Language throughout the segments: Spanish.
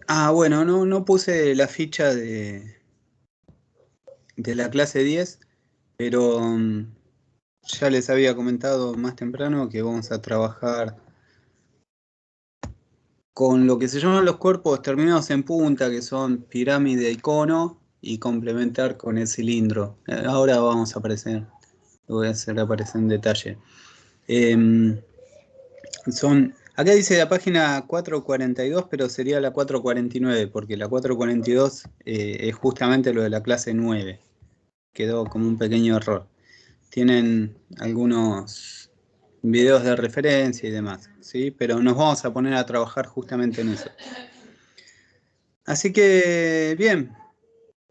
Bueno, no puse la ficha de la clase 10, pero ya les había comentado más temprano que vamos a trabajar con lo que se llaman los cuerpos terminados en punta, que son pirámide y cono, y complementar con el cilindro. Ahora vamos a aparecer, lo voy a hacer aparecer en detalle. Acá dice la página 442, pero sería la 449, porque la 442 es justamente lo de la clase 9. Quedó como un pequeño error. Tienen algunos videos de referencia y demás, ¿sí? Pero nos vamos a poner a trabajar justamente en eso. Así que, bien,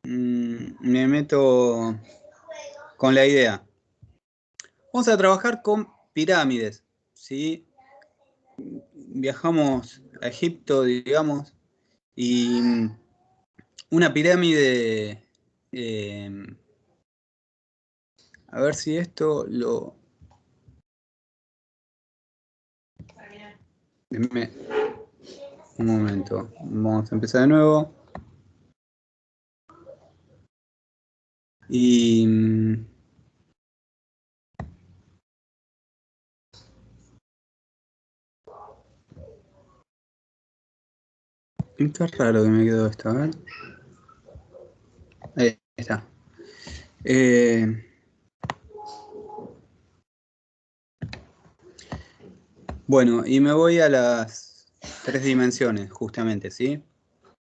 me meto con la idea. Vamos a trabajar con pirámides, ¿sí? Viajamos a Egipto, digamos, y una pirámide, a ver si esto lo... Denme un momento, vamos a empezar de nuevo. Y... Qué raro que me quedó esto, a ver. Ahí está. Bueno, y me voy a las 3 dimensiones, justamente, ¿sí?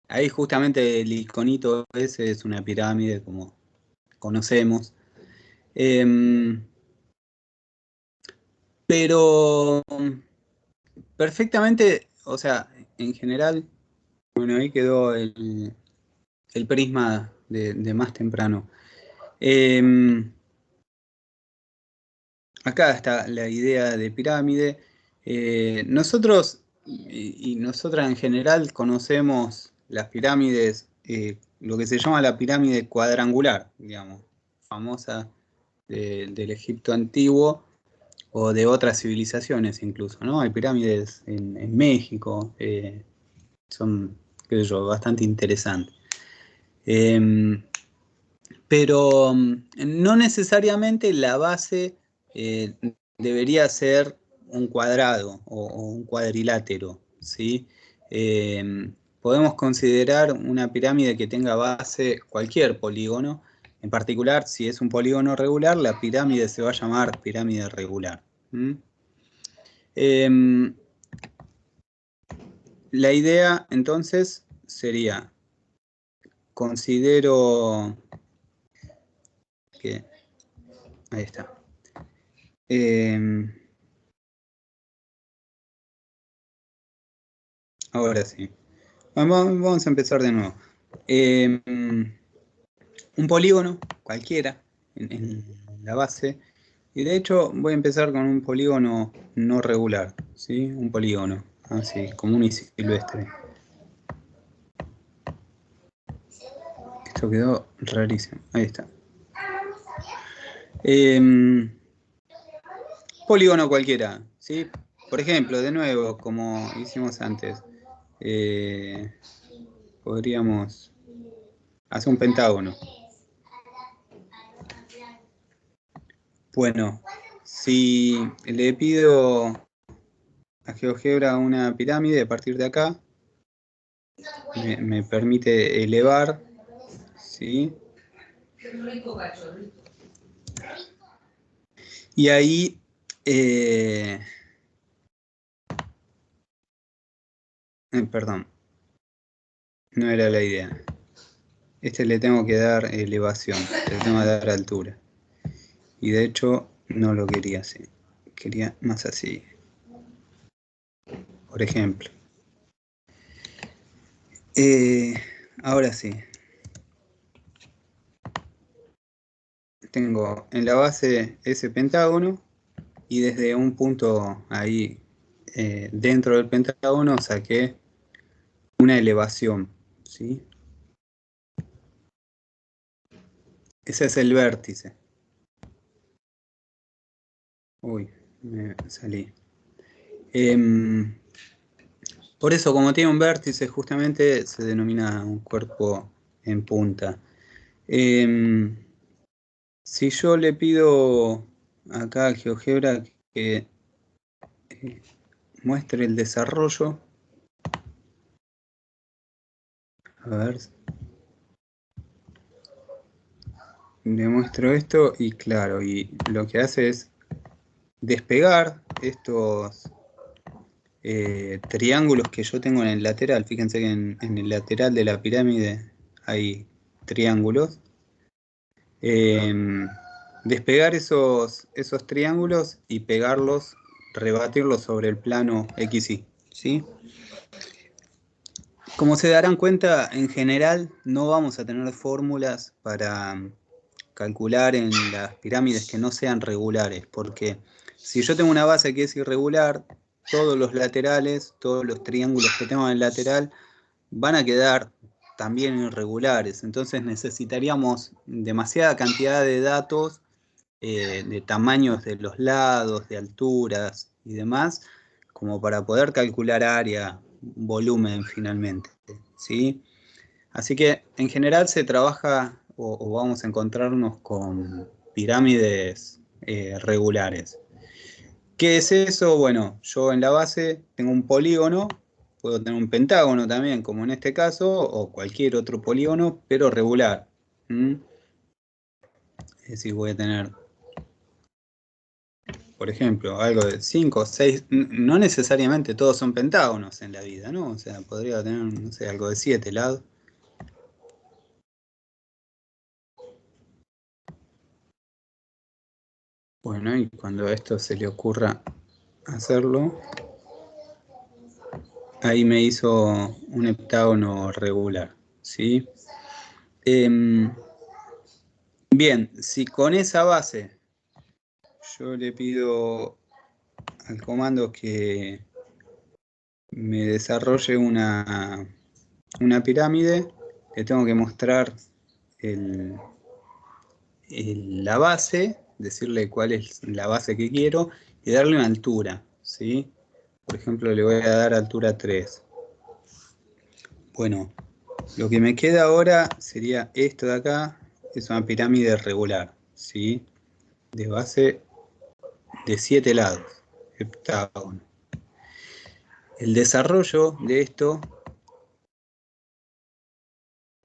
Ahí justamente el iconito ese es una pirámide, como conocemos. Pero perfectamente, o sea, en general, bueno, ahí quedó el prisma de más temprano. Eh, Acá está la idea de pirámide. Nosotros y nosotras en general conocemos las pirámides, lo que se llama la pirámide cuadrangular, digamos, famosa del Egipto antiguo o de otras civilizaciones incluso, ¿no? Hay pirámides en México, son, qué sé yo, bastante interesantes. Eh, pero no necesariamente la base eh, debería ser un cuadrado o un cuadrilátero, ¿sí? Podemos considerar una pirámide que tenga base cualquier polígono. En particular, si es un polígono regular, la pirámide se va a llamar pirámide regular. ¿Mm? Eh, la idea entonces sería, considero que, ahí está. Eh, Ahora sí. Vamos a empezar de nuevo. Un polígono, cualquiera, en la base. Y de hecho voy a empezar con un polígono no regular, ¿sí? Un polígono, así, común y silvestre. Esto quedó rarísimo. Ahí está. Eh, Polígono cualquiera, ¿sí? Por ejemplo, de nuevo, como hicimos antes, eh, podríamos hacer un pentágono. Bueno, si le pido a GeoGebra una pirámide a partir de acá, me permite elevar, ¿sí? Y ahí, perdón, no era la idea. Le tengo que dar elevación, le tengo que dar altura. Y de hecho, no lo quería así. Quería más así, por ejemplo. Eh, Ahora sí. Tengo en la base ese pentágono y desde un punto ahí dentro del pentágono saqué una elevación, ¿sí? Ese es el vértice. Uy, me salí. Em, Por eso, como tiene un vértice, justamente se denomina un cuerpo en punta. Si yo le pido acá al GeoGebra que muestre el desarrollo, a ver, le muestro esto y claro, y lo que hace es despegar estos triángulos que yo tengo en el lateral. Fíjense que en el lateral de la pirámide hay triángulos. Despegar esos triángulos y pegarlos, rebatirlos sobre el plano XY, ¿sí? Como se darán cuenta, en general no vamos a tener fórmulas para calcular en las pirámides que no sean regulares, porque si yo tengo una base que es irregular, todos los laterales, todos los triángulos que tengo en el lateral van a quedar también irregulares, entonces necesitaríamos demasiada cantidad de datos, de tamaños de los lados, de alturas y demás, como para poder calcular área, volumen finalmente, ¿sí? Así que en general se trabaja o vamos a encontrarnos con pirámides regulares. ¿Qué es eso? Bueno, yo en la base tengo un polígono, puedo tener un pentágono también, como en este caso, o cualquier otro polígono, pero regular. ¿Mm? Es decir, voy a tener, por ejemplo, algo de 5 o 6, no necesariamente todos son pentágonos en la vida, ¿no? O sea, podría tener, no sé, algo de 7 lados. Bueno, y cuando a esto se le ocurra hacerlo, ahí me hizo un heptágono regular, ¿sí? Em, bien, si con esa base yo le pido al comando que me desarrolle una pirámide, le tengo que mostrar el, la base, decirle cuál es la base que quiero y darle una altura, ¿sí? Por ejemplo, le voy a dar altura 3. Bueno, lo que me queda ahora sería esto de acá, es una pirámide regular, ¿sí? De base de 7 lados, heptágono. El desarrollo de esto,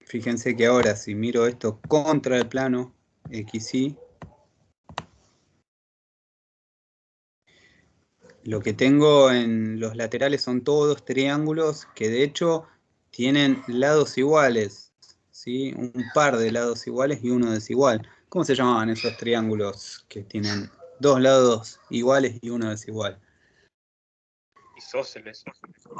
fíjense que ahora si miro esto contra el plano XY, lo que tengo en los laterales son todos triángulos que de hecho tienen lados iguales, ¿sí? Un par de lados iguales y uno desigual. ¿Cómo se llamaban esos triángulos que tienen dos lados iguales y uno desigual? Isósceles.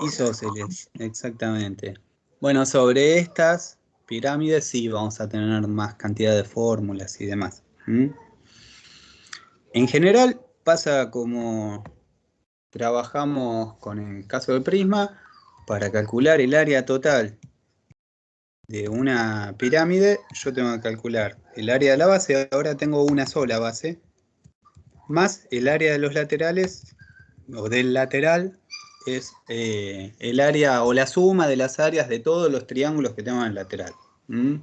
Isósceles, exactamente. Bueno, sobre estas pirámides sí vamos a tener más cantidad de fórmulas y demás. ¿Mm? En general pasa como trabajamos con el caso de Prisma para calcular el área total de una pirámide. Yo tengo que calcular el área de la base, ahora tengo una sola base, más el área de los laterales o del lateral es el área o la suma de las áreas de todos los triángulos que tengo en el lateral. ¿Mm?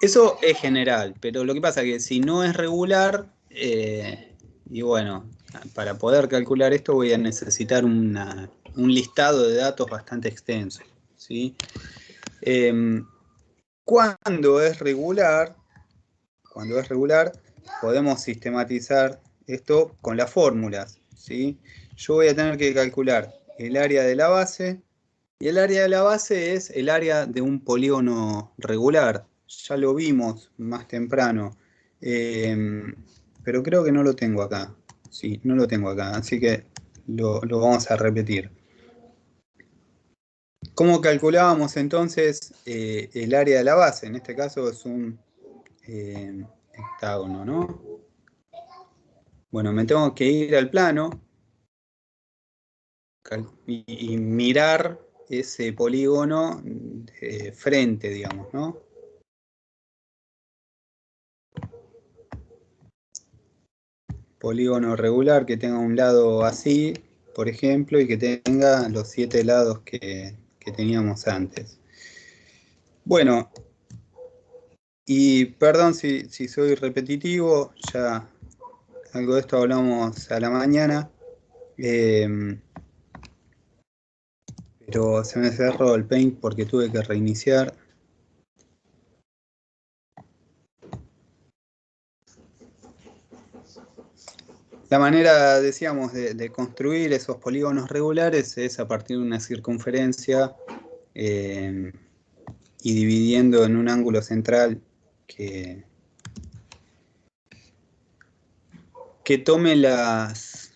Eso es general, pero lo que pasa es que si no es regular, y bueno, para poder calcular esto voy a necesitar un listado de datos bastante extenso, ¿sí? Cuando es regular, podemos sistematizar esto con las fórmulas, ¿sí? Yo voy a tener que calcular el área de la base, y el área de la base es el área de un polígono regular. Ya lo vimos más temprano, pero creo que no lo tengo acá. Sí, no lo tengo acá, así que lo vamos a repetir. ¿Cómo calculábamos entonces el área de la base? En este caso es un hectágono, ¿no? Bueno, me tengo que ir al plano y mirar ese polígono de frente, digamos, ¿no? Polígono regular que tenga un lado así por ejemplo, y que tenga los 7 lados que teníamos antes. Bueno, y perdón si soy repetitivo, ya algo de esto hablamos a la mañana, pero se me cerró el Paint porque tuve que reiniciar. La manera, decíamos, de construir esos polígonos regulares es a partir de una circunferencia y dividiendo en un ángulo central que tome los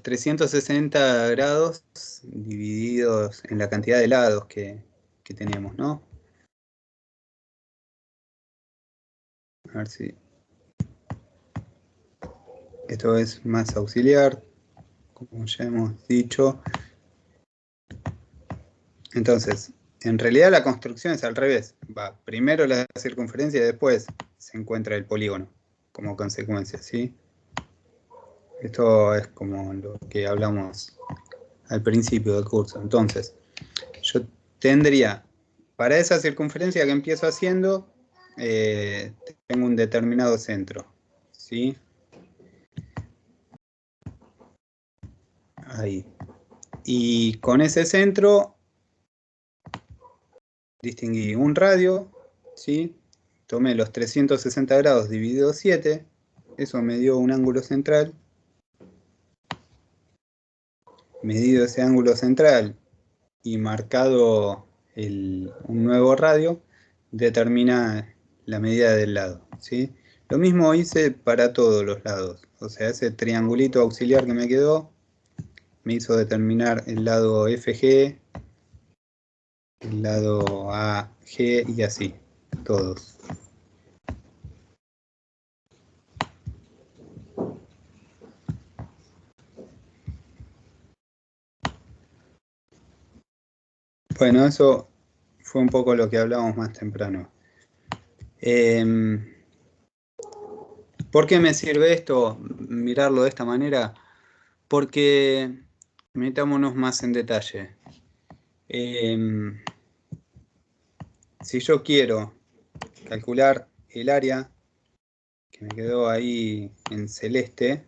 360 grados divididos en la cantidad de lados que tenemos, ¿no? A ver si esto es más auxiliar, como ya hemos dicho. Entonces, en realidad la construcción es al revés. Va primero la circunferencia y después se encuentra el polígono como consecuencia, ¿sí? Esto es como lo que hablamos al principio del curso. Entonces, yo tendría, para esa circunferencia que empiezo haciendo, tengo un determinado centro, ¿sí? Ahí. Y con ese centro distinguí un radio, ¿sí? Tomé los 360 grados dividido 7, eso me dio un ángulo central. Medido ese ángulo central y marcado un nuevo radio, determina la medida del lado, ¿sí? Lo mismo hice para todos los lados, o sea, ese triangulito auxiliar que me quedó me hizo determinar el lado FG, el lado AG y así, todos. Bueno, eso fue un poco lo que hablábamos más temprano. ¿Por qué me sirve esto, mirarlo de esta manera? Porque, metámonos más en detalle. Si yo quiero calcular el área, que me quedó ahí en celeste,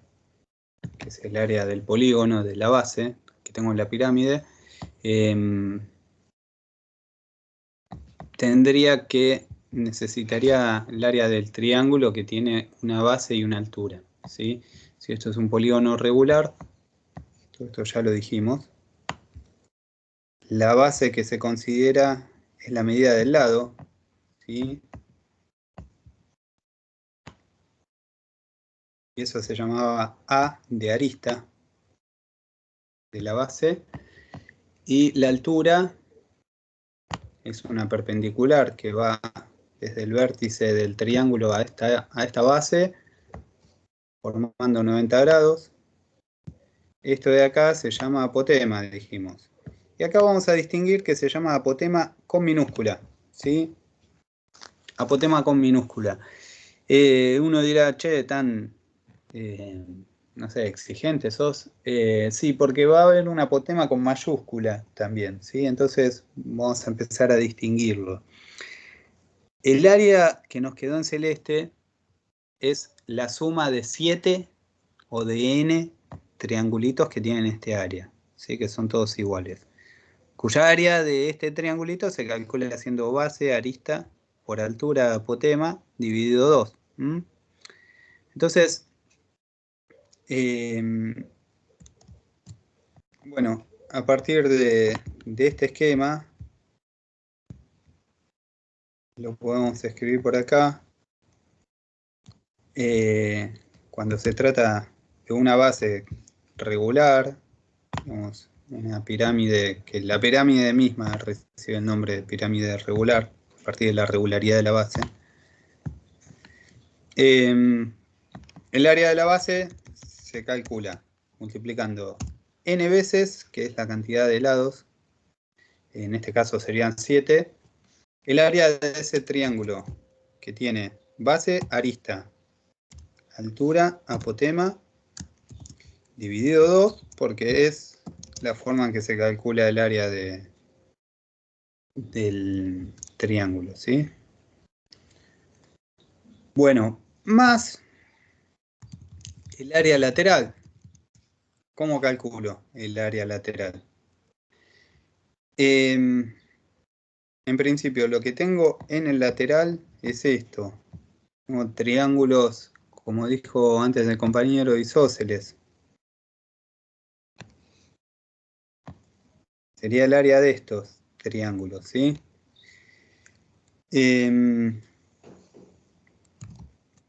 que es el área del polígono de la base que tengo en la pirámide, necesitaría el área del triángulo que tiene una base y una altura, ¿sí? Si esto es un polígono regular, todo esto ya lo dijimos, la base que se considera es la medida del lado, ¿sí? Y eso se llamaba A de arista de la base, y la altura es una perpendicular que va desde el vértice del triángulo a esta base, formando 90 grados. Esto de acá se llama apotema, dijimos. Y acá vamos a distinguir que se llama apotema con minúscula, ¿sí? Apotema con minúscula. Uno dirá, che, tan, no sé, exigente sos. Sí, porque va a haber un apotema con mayúscula también, ¿sí? Entonces vamos a empezar a distinguirlo. El área que nos quedó en celeste es la suma de 7 o de n triangulitos que tienen este área, ¿sí? Que son todos iguales. Cuya área de este triangulito se calcula haciendo base, arista, por altura, apotema, dividido 2. Entonces, bueno, a partir de este esquema, lo podemos escribir por acá. Cuando se trata de una base regular, digamos, una pirámide, que la pirámide misma recibe el nombre de pirámide regular, a partir de la regularidad de la base. El área de la base se calcula multiplicando n veces, que es la cantidad de lados, en este caso serían 7, el área de ese triángulo que tiene base, arista, altura, apotema dividido 2 porque es la forma en que se calcula el área del triángulo, ¿sí? Bueno, más el área lateral. ¿Cómo calculo el área lateral? En principio, lo que tengo en el lateral es esto. Tengo triángulos, como dijo antes el compañero, isósceles. Sería el área de estos triángulos, ¿sí?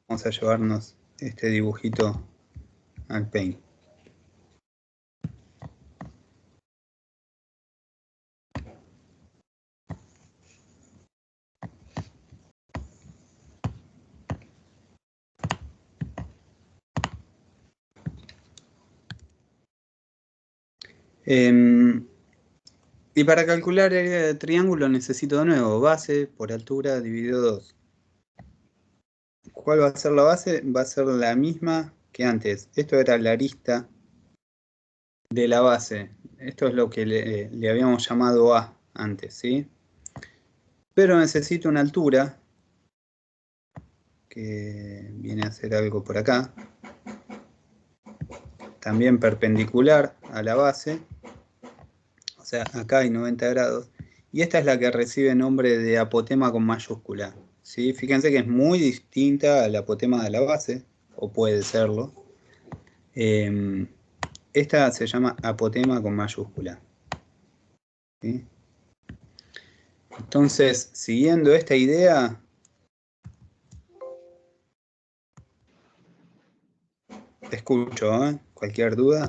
Vamos a llevarnos este dibujito al Paint. Y para calcular el área de triángulo necesito de nuevo base por altura dividido 2. ¿Cuál va a ser la base? Va a ser la misma que antes. Esto era la arista de la base. Esto es lo que le habíamos llamado A antes, ¿sí? Pero necesito una altura que viene a ser algo por acá. También perpendicular a la base. O sea, acá hay 90 grados. Y esta es la que recibe nombre de apotema con mayúscula. ¿Sí? Fíjense que es muy distinta al apotema de la base, o puede serlo. Esta se llama apotema con mayúscula. ¿Sí? Entonces, siguiendo esta idea, te escucho, ¿eh? Cualquier duda.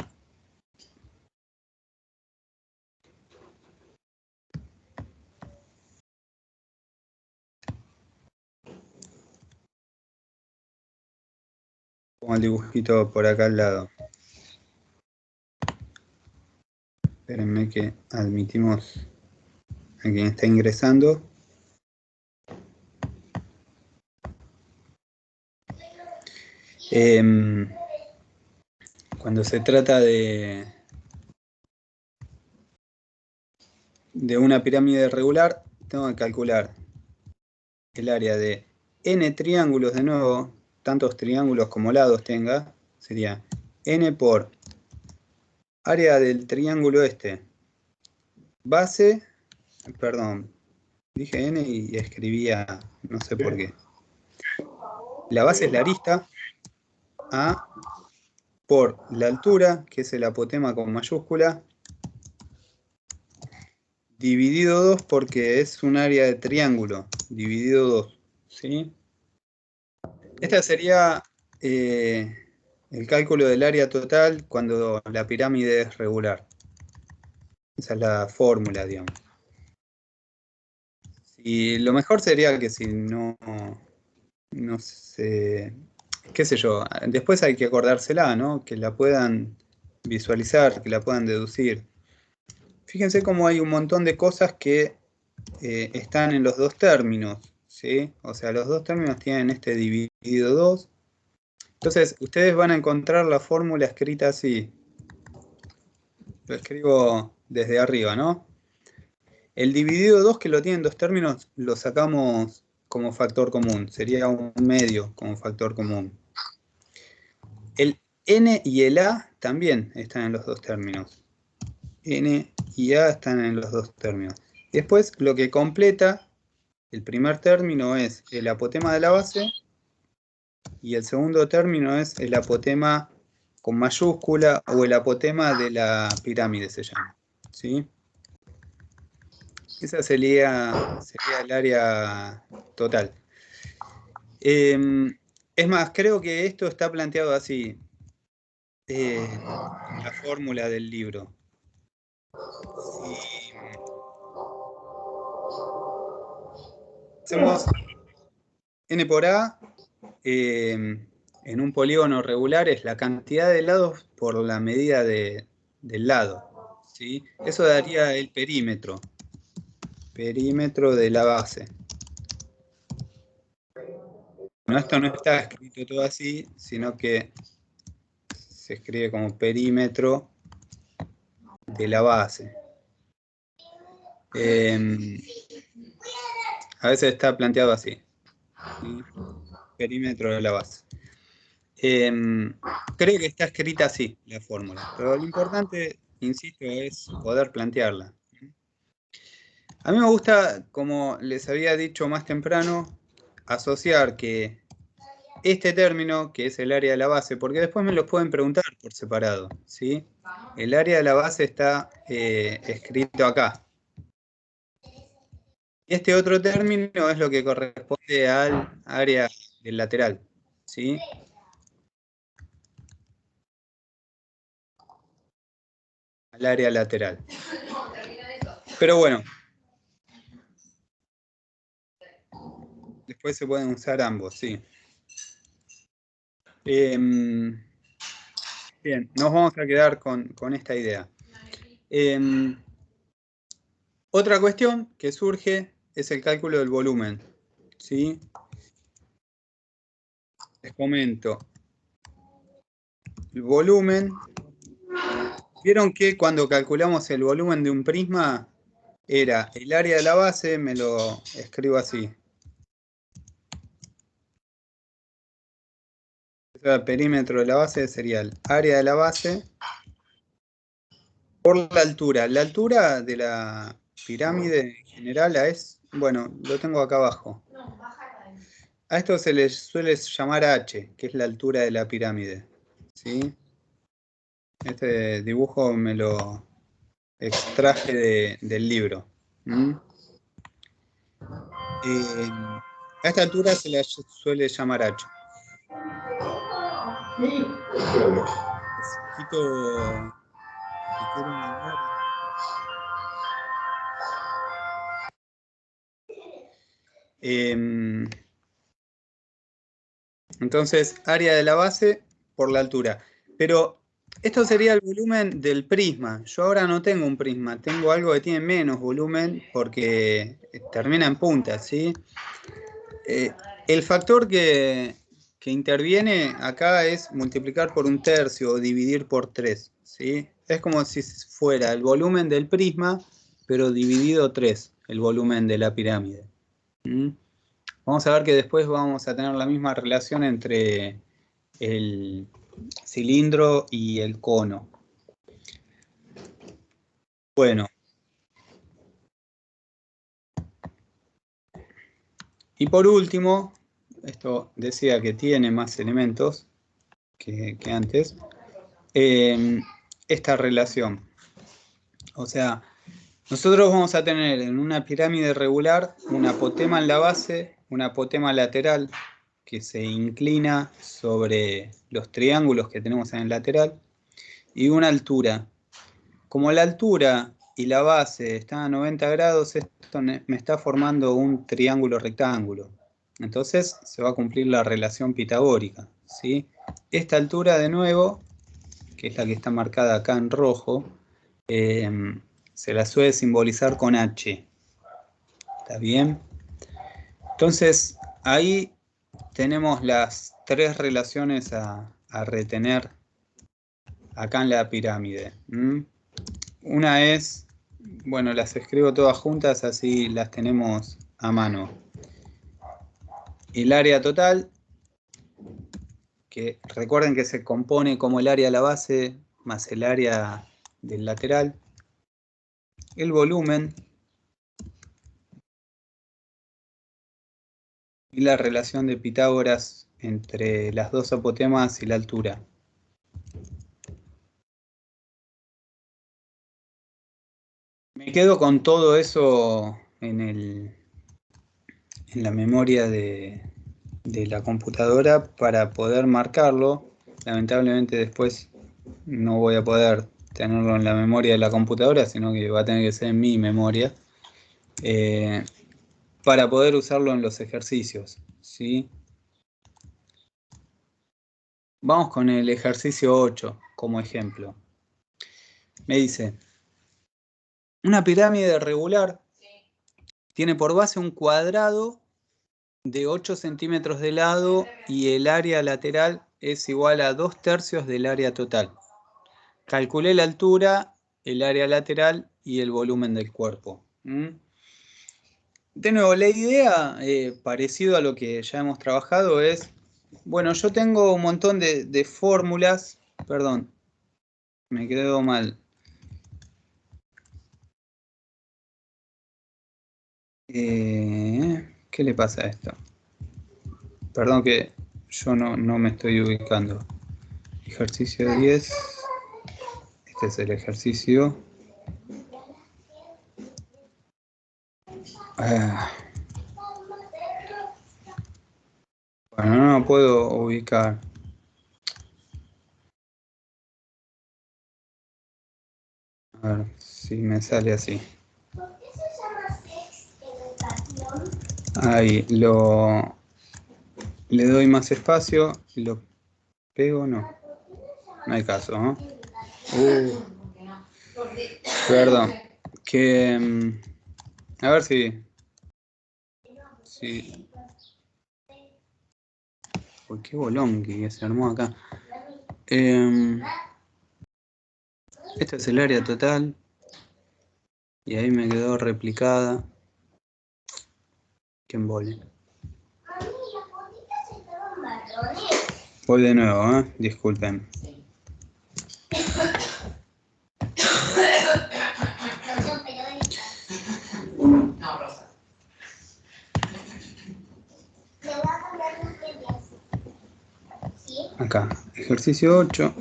Pongo el dibujito por acá al lado. Espérenme que admitimos a quien está ingresando. Cuando se trata de una pirámide regular, tengo que calcular el área de n triángulos de nuevo, tantos triángulos como lados tenga, sería n por área del triángulo este, base, perdón, dije n y escribía, no sé por qué. La base es la arista, A por la altura, que es el apotema con mayúscula, dividido 2 porque es un área de triángulo, dividido 2, ¿sí? Esta sería el cálculo del área total cuando la pirámide es regular. Esa es la fórmula, digamos. Y lo mejor sería que si no sé, qué sé yo, después hay que acordársela, ¿no? Que la puedan visualizar, que la puedan deducir. Fíjense cómo hay un montón de cosas que están en los dos términos, ¿sí? O sea, los dos términos tienen este dividido 2. Entonces, ustedes van a encontrar la fórmula escrita así. Lo escribo desde arriba, ¿no? El dividido 2, que lo tiene en dos términos, lo sacamos como factor común. Sería un medio como factor común. El n y el a también están en los dos términos. N y a están en los dos términos. Después, lo que completa el primer término es el apotema de la base y el segundo término es el apotema con mayúscula o el apotema de la pirámide se llama, ¿sí? Esa sería el área total. Es más, creo que esto está planteado así, la fórmula del libro. Si hacemos n por a, en un polígono regular es la cantidad de lados por la medida del lado, ¿sí? Eso daría el perímetro de la base. Bueno, esto no está escrito todo así, sino que se escribe como perímetro de la base. A veces está planteado así, ¿sí? Perímetro de la base. Creo que está escrita así la fórmula, pero lo importante, insisto, es poder plantearla. A mí me gusta, como les había dicho más temprano, asociar que este término, que es el área de la base, porque después me lo pueden preguntar por separado, ¿sí? El área de la base está escrito acá. Este otro término es lo que corresponde al área del lateral, ¿sí? Al área lateral. Pero bueno, después se pueden usar ambos, sí. Bien, nos vamos a quedar con esta idea. Otra cuestión que surge es el cálculo del volumen, ¿sí? Les comento. El volumen. Vieron que cuando calculamos el volumen de un prisma, era el área de la base, me lo escribo así. El perímetro de la base sería el área de la base por la altura. La altura de la pirámide en general es, bueno, lo tengo acá abajo. A esto se le suele llamar H, que es la altura de la pirámide, ¿sí? Este dibujo me lo extraje del libro. A esta altura se la suele llamar H. Necesito... Entonces, área de la base por la altura. Pero esto sería el volumen del prisma. Yo ahora no tengo un prisma, tengo algo que tiene menos volumen porque termina en punta, ¿sí? El factor que interviene acá es multiplicar por 1/3 o dividir por 3, ¿sí? Es como si fuera el volumen del prisma, pero dividido 3, el volumen de la pirámide. Vamos a ver que después vamos a tener la misma relación entre el cilindro y el cono. Bueno. Y por último, esto decía que tiene más elementos que antes, esta relación. O sea, nosotros vamos a tener en una pirámide regular un apotema en la base, un apotema lateral que se inclina sobre los triángulos que tenemos en el lateral y una altura. Como la altura y la base están a 90 grados, esto me está formando un triángulo rectángulo. Entonces se va a cumplir la relación pitagórica, ¿sí? Esta altura de nuevo, que es la que está marcada acá en rojo, se la suele simbolizar con H. ¿Está bien? Entonces ahí tenemos las tres relaciones a retener acá en la pirámide. Una es, bueno, las escribo todas juntas, así las tenemos a mano. El área total, que recuerden que se compone como el área de la base más el área del lateral. El volumen y la relación de Pitágoras entre las dos apotemas y la altura. Me quedo con todo eso en la memoria de la computadora para poder marcarlo. Lamentablemente después no voy a poder tenerlo en la memoria de la computadora, sino que va a tener que ser en mi memoria, para poder usarlo en los ejercicios, ¿sí? Vamos con el ejercicio 8 como ejemplo. Me dice, una pirámide regular tiene por base un cuadrado de 8 centímetros de lado y el área lateral es igual a 2/3 del área total. Calculé la altura, el área lateral y el volumen del cuerpo. De nuevo, la idea, parecido a lo que ya hemos trabajado, es, bueno, yo tengo un montón de fórmulas, perdón, me quedó mal. ¿Qué le pasa a esto? Perdón que yo no me estoy ubicando. Ejercicio 10. Este es el ejercicio. Bueno, no lo puedo ubicar. A ver si me sale así. Ahí, le doy más espacio y lo pego, no. No hay caso, ¿no? Perdón. Que... a ver si... Uy, qué bolón que se armó acá. Este es el área total. Y ahí me quedó replicada. Qué embole. Voy de nuevo, disculpen. Acá, ejercicio 8.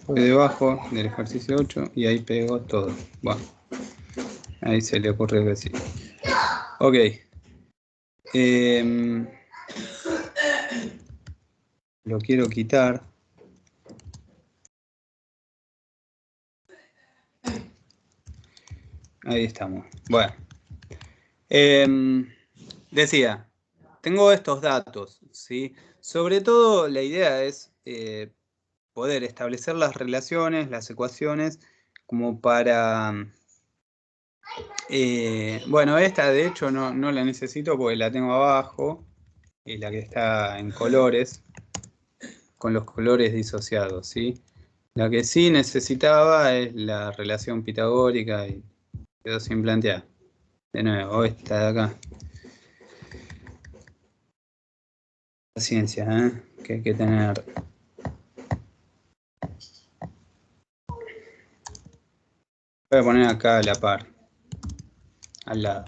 Voy debajo del ejercicio 8 y ahí pego todo. Bueno, ahí se le ocurre decir. Ok. Lo quiero quitar. Ahí estamos. Bueno. Decía, tengo estos datos, ¿sí? Sobre todo la idea es poder establecer las relaciones, las ecuaciones, como para... bueno, esta de hecho no la necesito porque la tengo abajo, y la que está en colores, con los colores disociados, ¿sí? La que sí necesitaba es la relación pitagórica y quedó sin plantear. De nuevo, esta de acá. Paciencia, que hay que tener. Voy a poner acá a la par, al lado.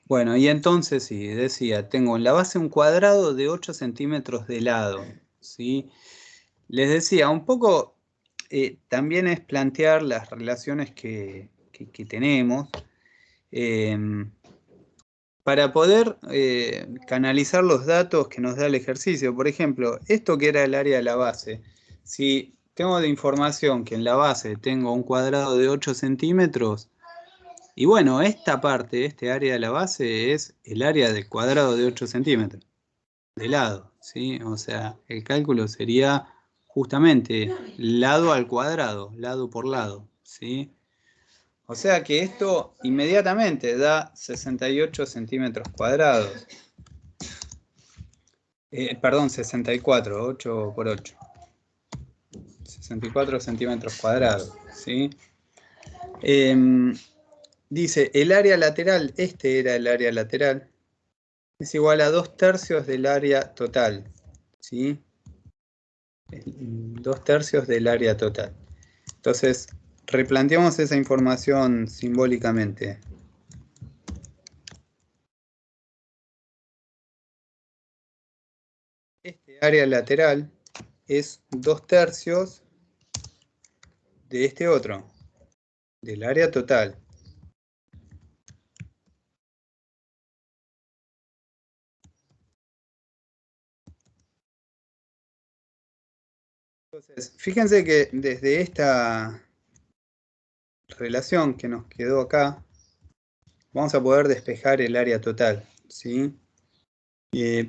Bueno, y entonces sí, decía, tengo en la base un cuadrado de 8 centímetros de lado, ¿sí? Les decía, un poco también es plantear las relaciones que tenemos para poder canalizar los datos que nos da el ejercicio. Por ejemplo, esto que era el área de la base, si tengo de información que en la base tengo un cuadrado de 8 centímetros, y bueno, esta parte, este área de la base es el área del cuadrado de 8 centímetros, de lado, ¿sí? O sea, el cálculo sería justamente lado al cuadrado, lado por lado, ¿sí? O sea que esto inmediatamente da 68 centímetros cuadrados. Perdón, 64, 8 por 8. 64 centímetros cuadrados, ¿sí? Dice, el área lateral, este era el área lateral, es igual a 2/3 del área total, ¿sí? 2/3 del área total. Entonces, replanteamos esa información simbólicamente. Este área lateral es 2/3 de este otro, del área total. Entonces, fíjense que desde esta relación que nos quedó acá, vamos a poder despejar el área total, ¿sí?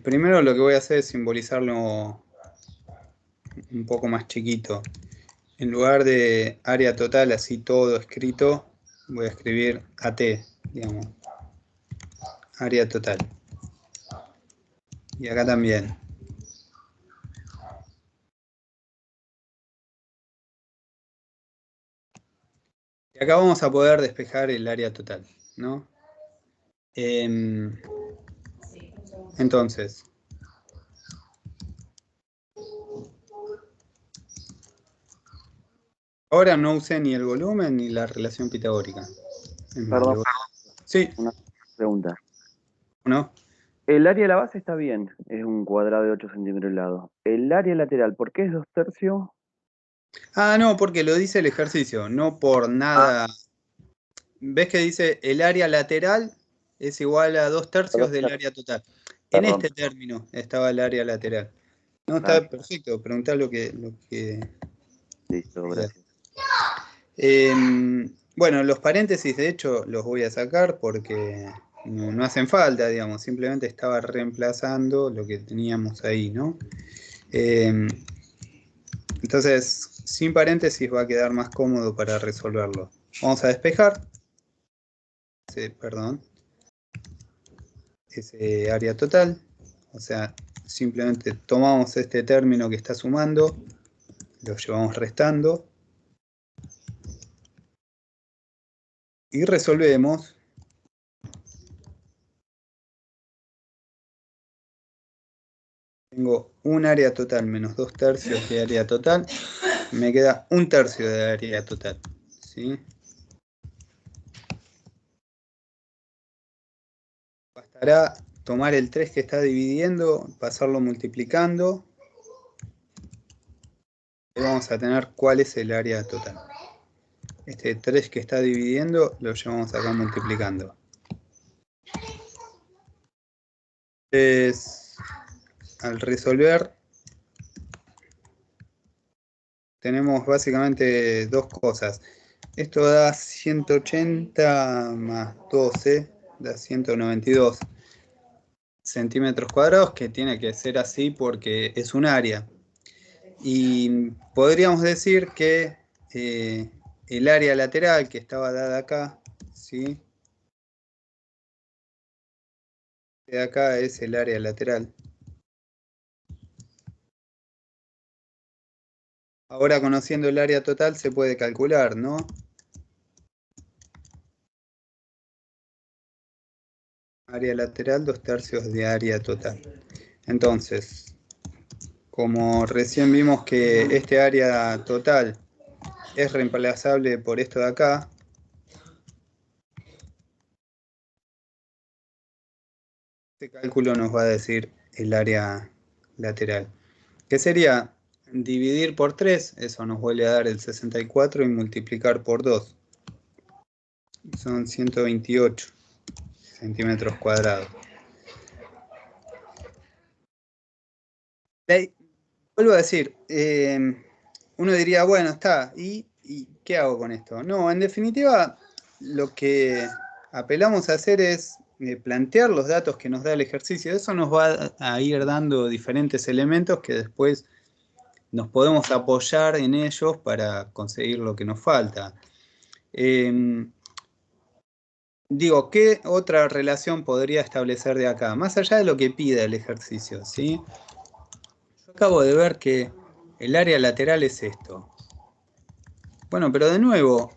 Primero lo que voy a hacer es simbolizarlo un poco más chiquito. En lugar de área total, así todo escrito, voy a escribir AT, digamos, área total. Y acá también. Y acá vamos a poder despejar el área total, ¿no? Entonces, ahora no usé ni el volumen ni la relación pitagórica. Es más, Perdón, sí, una pregunta. ¿no? El área de la base está bien, es un cuadrado de 8 centímetros de lado. El área lateral, ¿por qué es 2/3? Ah, no, porque lo dice el ejercicio, no por nada. ¿Ves que dice el área lateral es igual a 2/3 del área total? En Perdón, este término estaba el área lateral. No, ah, está perfecto, preguntá lo que listo, quieras. gracias. Bueno, los paréntesis de hecho los voy a sacar porque no hacen falta, digamos, simplemente estaba reemplazando lo que teníamos ahí, ¿no? Em, entonces, sin paréntesis va a quedar más cómodo para resolverlo. Vamos a despejar, perdón, ese área total, o sea, simplemente tomamos este término que está sumando, lo llevamos restando y resolvemos. Tengo un área total menos 2/3 de área total, me queda 1/3 de área total, ¿sí? Bastará tomar el 3 que está dividiendo, pasarlo multiplicando, y vamos a tener cuál es el área total. Este 3 que está dividiendo lo llevamos acá multiplicando. Entonces, al resolver, tenemos básicamente dos cosas. Esto da 180 más 12, da 192 centímetros cuadrados, que tiene que ser así porque es un área. Y podríamos decir que el área lateral que estaba dada acá, ¿sí? De acá es el área lateral. Ahora conociendo el área total se puede calcular, ¿no? Área lateral, 2/3 de área total. Entonces, como recién vimos que este área total es reemplazable por esto de acá, este cálculo nos va a decir el área lateral. Que sería dividir por 3, eso nos vuelve a dar el 64 y multiplicar por 2. Son 128 centímetros cuadrados. Vuelvo a decir, uno diría, bueno, está, ¿y qué hago con esto? No, en definitiva, lo que apelamos a hacer es plantear los datos que nos da el ejercicio. Eso nos va a ir dando diferentes elementos que después nos podemos apoyar en ellos para conseguir lo que nos falta. Digo, ¿qué otra relación podría establecer de acá? Más allá de lo que pida el ejercicio, ¿sí? Yo acabo de ver que el área lateral es esto. Bueno, pero de nuevo,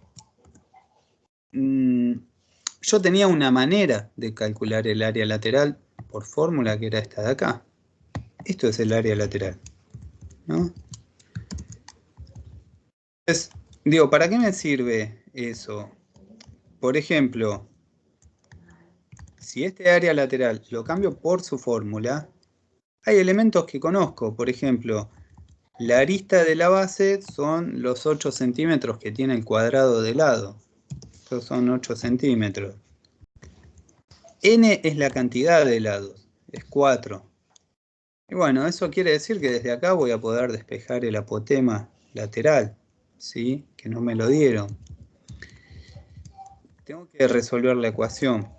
yo tenía una manera de calcular el área lateral por fórmula que era esta de acá. Esto es el área lateral, ¿no? Entonces, digo, ¿para qué me sirve eso? Por ejemplo, si este área lateral lo cambio por su fórmula, hay elementos que conozco. Por ejemplo, la arista de la base son los 8 centímetros que tiene el cuadrado de lado. Estos son 8 centímetros. N es la cantidad de lados, es 4. Y bueno, eso quiere decir que desde acá voy a poder despejar el apotema lateral, ¿sí? Que no me lo dieron. Tengo que resolver la ecuación.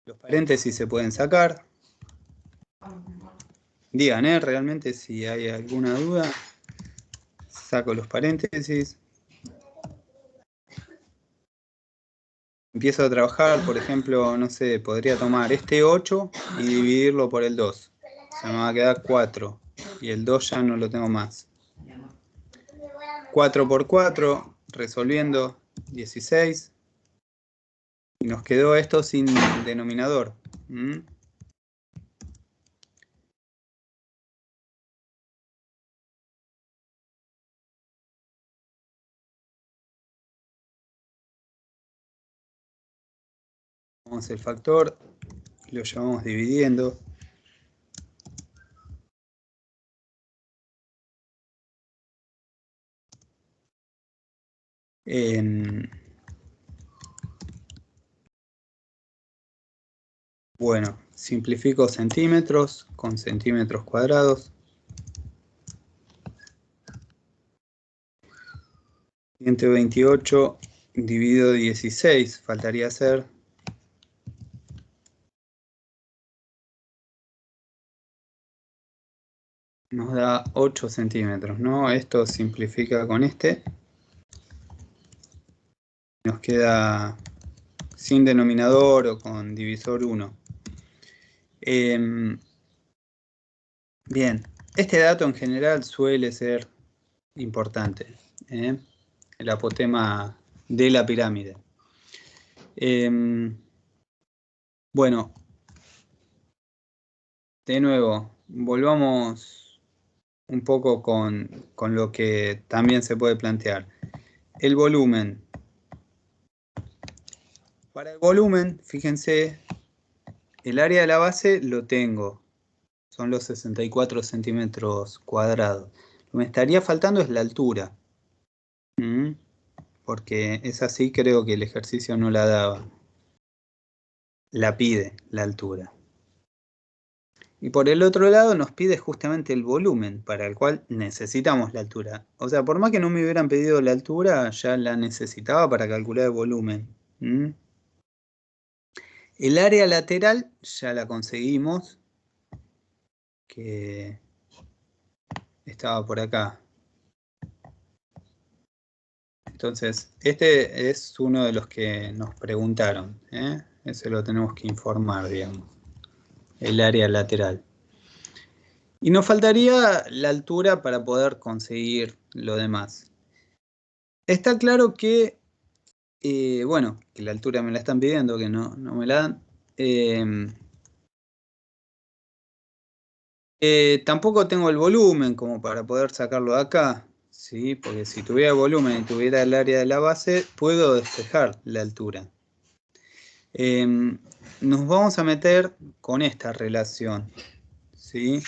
Los paréntesis se pueden sacar. Digan, realmente si hay alguna duda, saco los paréntesis. empiezo a trabajar, por ejemplo, no sé, podría tomar este 8 y dividirlo por el 2. O sea, me va a quedar 4. Y el 2 ya no lo tengo más. 4 por 4, resolviendo 16. Y nos quedó esto sin denominador. ¿Mm? Vamos el factor, lo llevamos dividiendo. Bueno, simplifico centímetros con centímetros cuadrados. 128 dividido 16, faltaría hacer. Nos da 8 centímetros, ¿no? Esto simplifica con este. Nos queda sin denominador o con divisor 1. Bien, este dato en general suele ser importante, el apotema de la pirámide. Bueno, de nuevo, volvamos un poco con lo que también se puede plantear. El volumen. Para el volumen, fíjense, el área de la base lo tengo. Son los 64 centímetros cuadrados. Lo que me estaría faltando es la altura. Porque es así, creo que el ejercicio no la daba. La pide, la altura. Y por el otro lado nos pide justamente el volumen, para el cual necesitamos la altura. O sea, por más que no me hubieran pedido la altura, ya la necesitaba para calcular el volumen. El área lateral ya la conseguimos, que estaba por acá. Entonces, este es uno de los que nos preguntaron. Ese lo tenemos que informar, digamos. El área lateral. Y nos faltaría la altura para poder conseguir lo demás. Está claro que, bueno, que la altura me la están pidiendo, que no me la dan. Tampoco tengo el volumen como para poder sacarlo de acá, ¿sí? Porque si tuviera volumen y tuviera el área de la base, puedo despejar la altura. Nos vamos a meter con esta relación, ¿sí?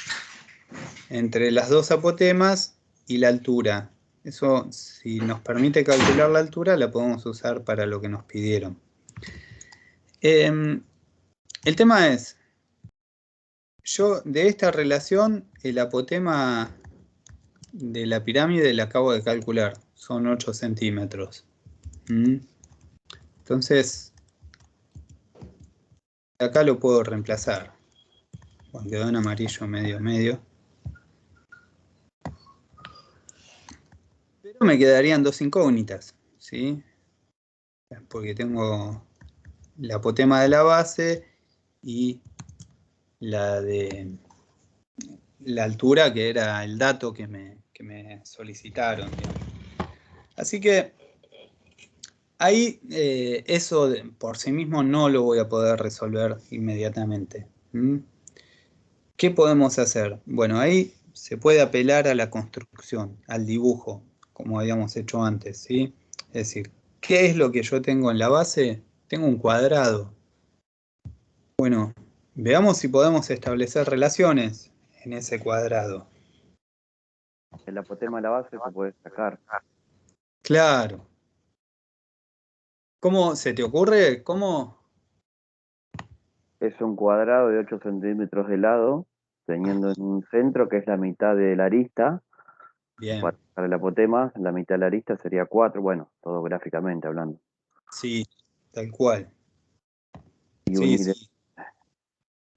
Entre las dos apotemas y la altura. Eso, si nos permite calcular la altura, la podemos usar para lo que nos pidieron. El tema es, yo de esta relación, el apotema de la pirámide la acabo de calcular, son 8 centímetros. Entonces, acá lo puedo reemplazar. Bueno, quedó en amarillo medio. Pero me quedarían dos incógnitas, ¿sí? Porque tengo la apotema de la base y la de la altura, que era el dato que me solicitaron, digamos. Así que ahí eso por sí mismo no lo voy a poder resolver inmediatamente. ¿Qué podemos hacer? Bueno, ahí se puede apelar a la construcción, al dibujo, como habíamos hecho antes, ¿sí? Es decir, ¿qué es lo que yo tengo en la base? Tengo un cuadrado. Bueno, veamos si podemos establecer relaciones en ese cuadrado. El apotema de la base se puede sacar. Claro. ¿Cómo se te ocurre? ¿Cómo? Es un cuadrado de 8 centímetros de lado, teniendo en un centro que es la mitad de la arista. Bien, Para el apotema, la mitad de la arista sería 4, bueno, todo gráficamente hablando. sí, tal cual. Y, Sí, sí.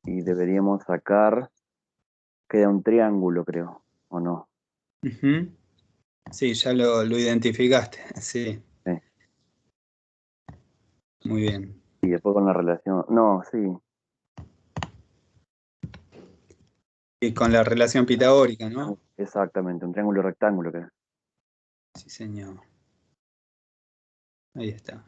y deberíamos sacar, queda un triángulo, creo, ¿o no? Ujú. Sí, ya lo identificaste, sí. Sí. Muy bien. Y después con la relación... No, sí, Y con la relación pitagórica, ¿no? exactamente, un triángulo rectángulo que es. Sí, señor. Ahí está.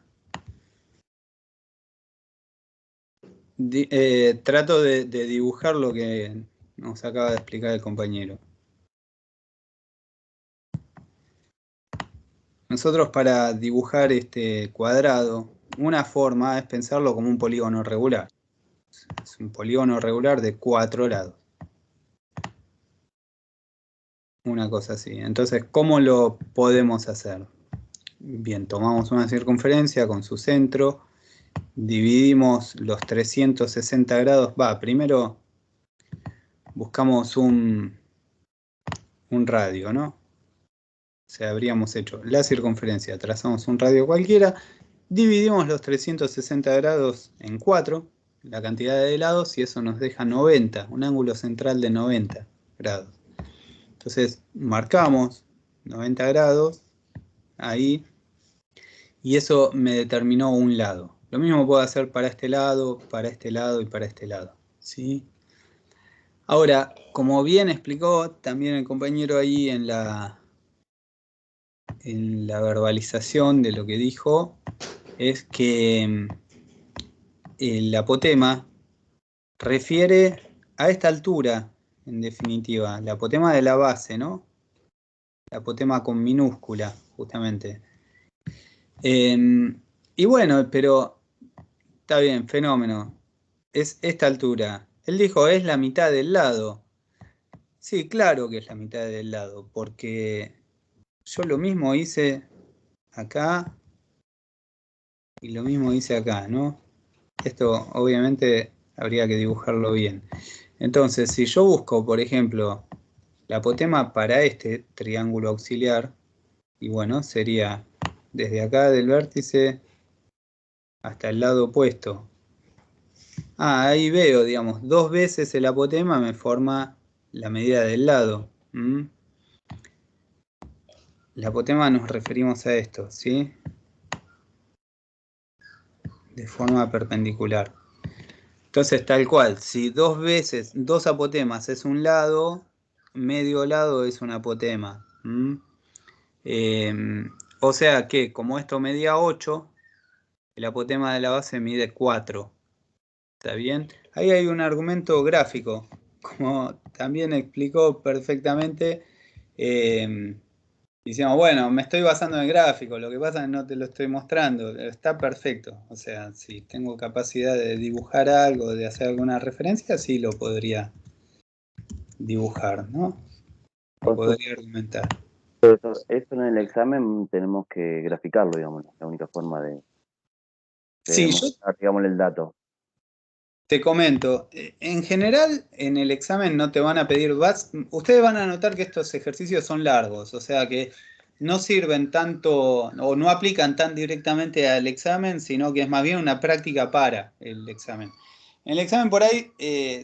Trato de dibujar lo que nos acaba de explicar el compañero. Nosotros para dibujar este cuadrado, una forma es pensarlo como un polígono regular. Es un polígono regular de 4 lados. Una cosa así. Entonces, ¿cómo lo podemos hacer? Bien, tomamos una circunferencia con su centro, dividimos los 360 grados. Primero buscamos un radio, ¿no? O sea, habríamos hecho la circunferencia, trazamos un radio cualquiera, dividimos los 360 grados en 4, la cantidad de lados, y eso nos deja 90, un ángulo central de 90 grados. Entonces, marcamos 90 grados ahí, y eso me determinó un lado. Lo mismo puedo hacer para este lado, para este lado y para este lado, ¿sí? Ahora, como bien explicó también el compañero ahí en la verbalización de lo que dijo, es que el apotema refiere a esta altura, en definitiva, el apotema de la base, ¿no? El apotema con minúscula, justamente. Y bueno, pero está bien, fenómeno. Es esta altura. Él dijo, es la mitad del lado. Sí, claro que es la mitad del lado, porque yo lo mismo hice acá y lo mismo hice acá, ¿no? Esto obviamente habría que dibujarlo bien. Entonces, si yo busco, por ejemplo, la apotema para este triángulo auxiliar, y bueno, sería desde acá del vértice hasta el lado opuesto. Ahí veo, digamos, 2 veces el apotema me forma la medida del lado. La apotema nos referimos a esto, ¿sí? De forma perpendicular. Entonces, tal cual, si 2 veces, 2 apotemas es un lado, medio lado es un apotema. Eh, o sea que, como esto medía 8, el apotema de la base mide 4. ¿Está bien? Ahí hay un argumento gráfico, como también explicó perfectamente. Diciendo, bueno, me estoy basando en el gráfico, lo que pasa es que no te lo estoy mostrando, está perfecto. O sea, si tengo capacidad de dibujar algo, de hacer alguna referencia, sí lo podría dibujar, ¿no? Lo Entonces, podría argumentar. esto en el examen tenemos que graficarlo, digamos, la única forma de Sí, yo demostrar, digamos, el dato. te comento, en general en el examen no te van a pedir, ustedes van a notar que estos ejercicios son largos, o sea que no sirven tanto o no aplican tan directamente al examen, sino que es más bien una práctica para el examen. En el examen por ahí,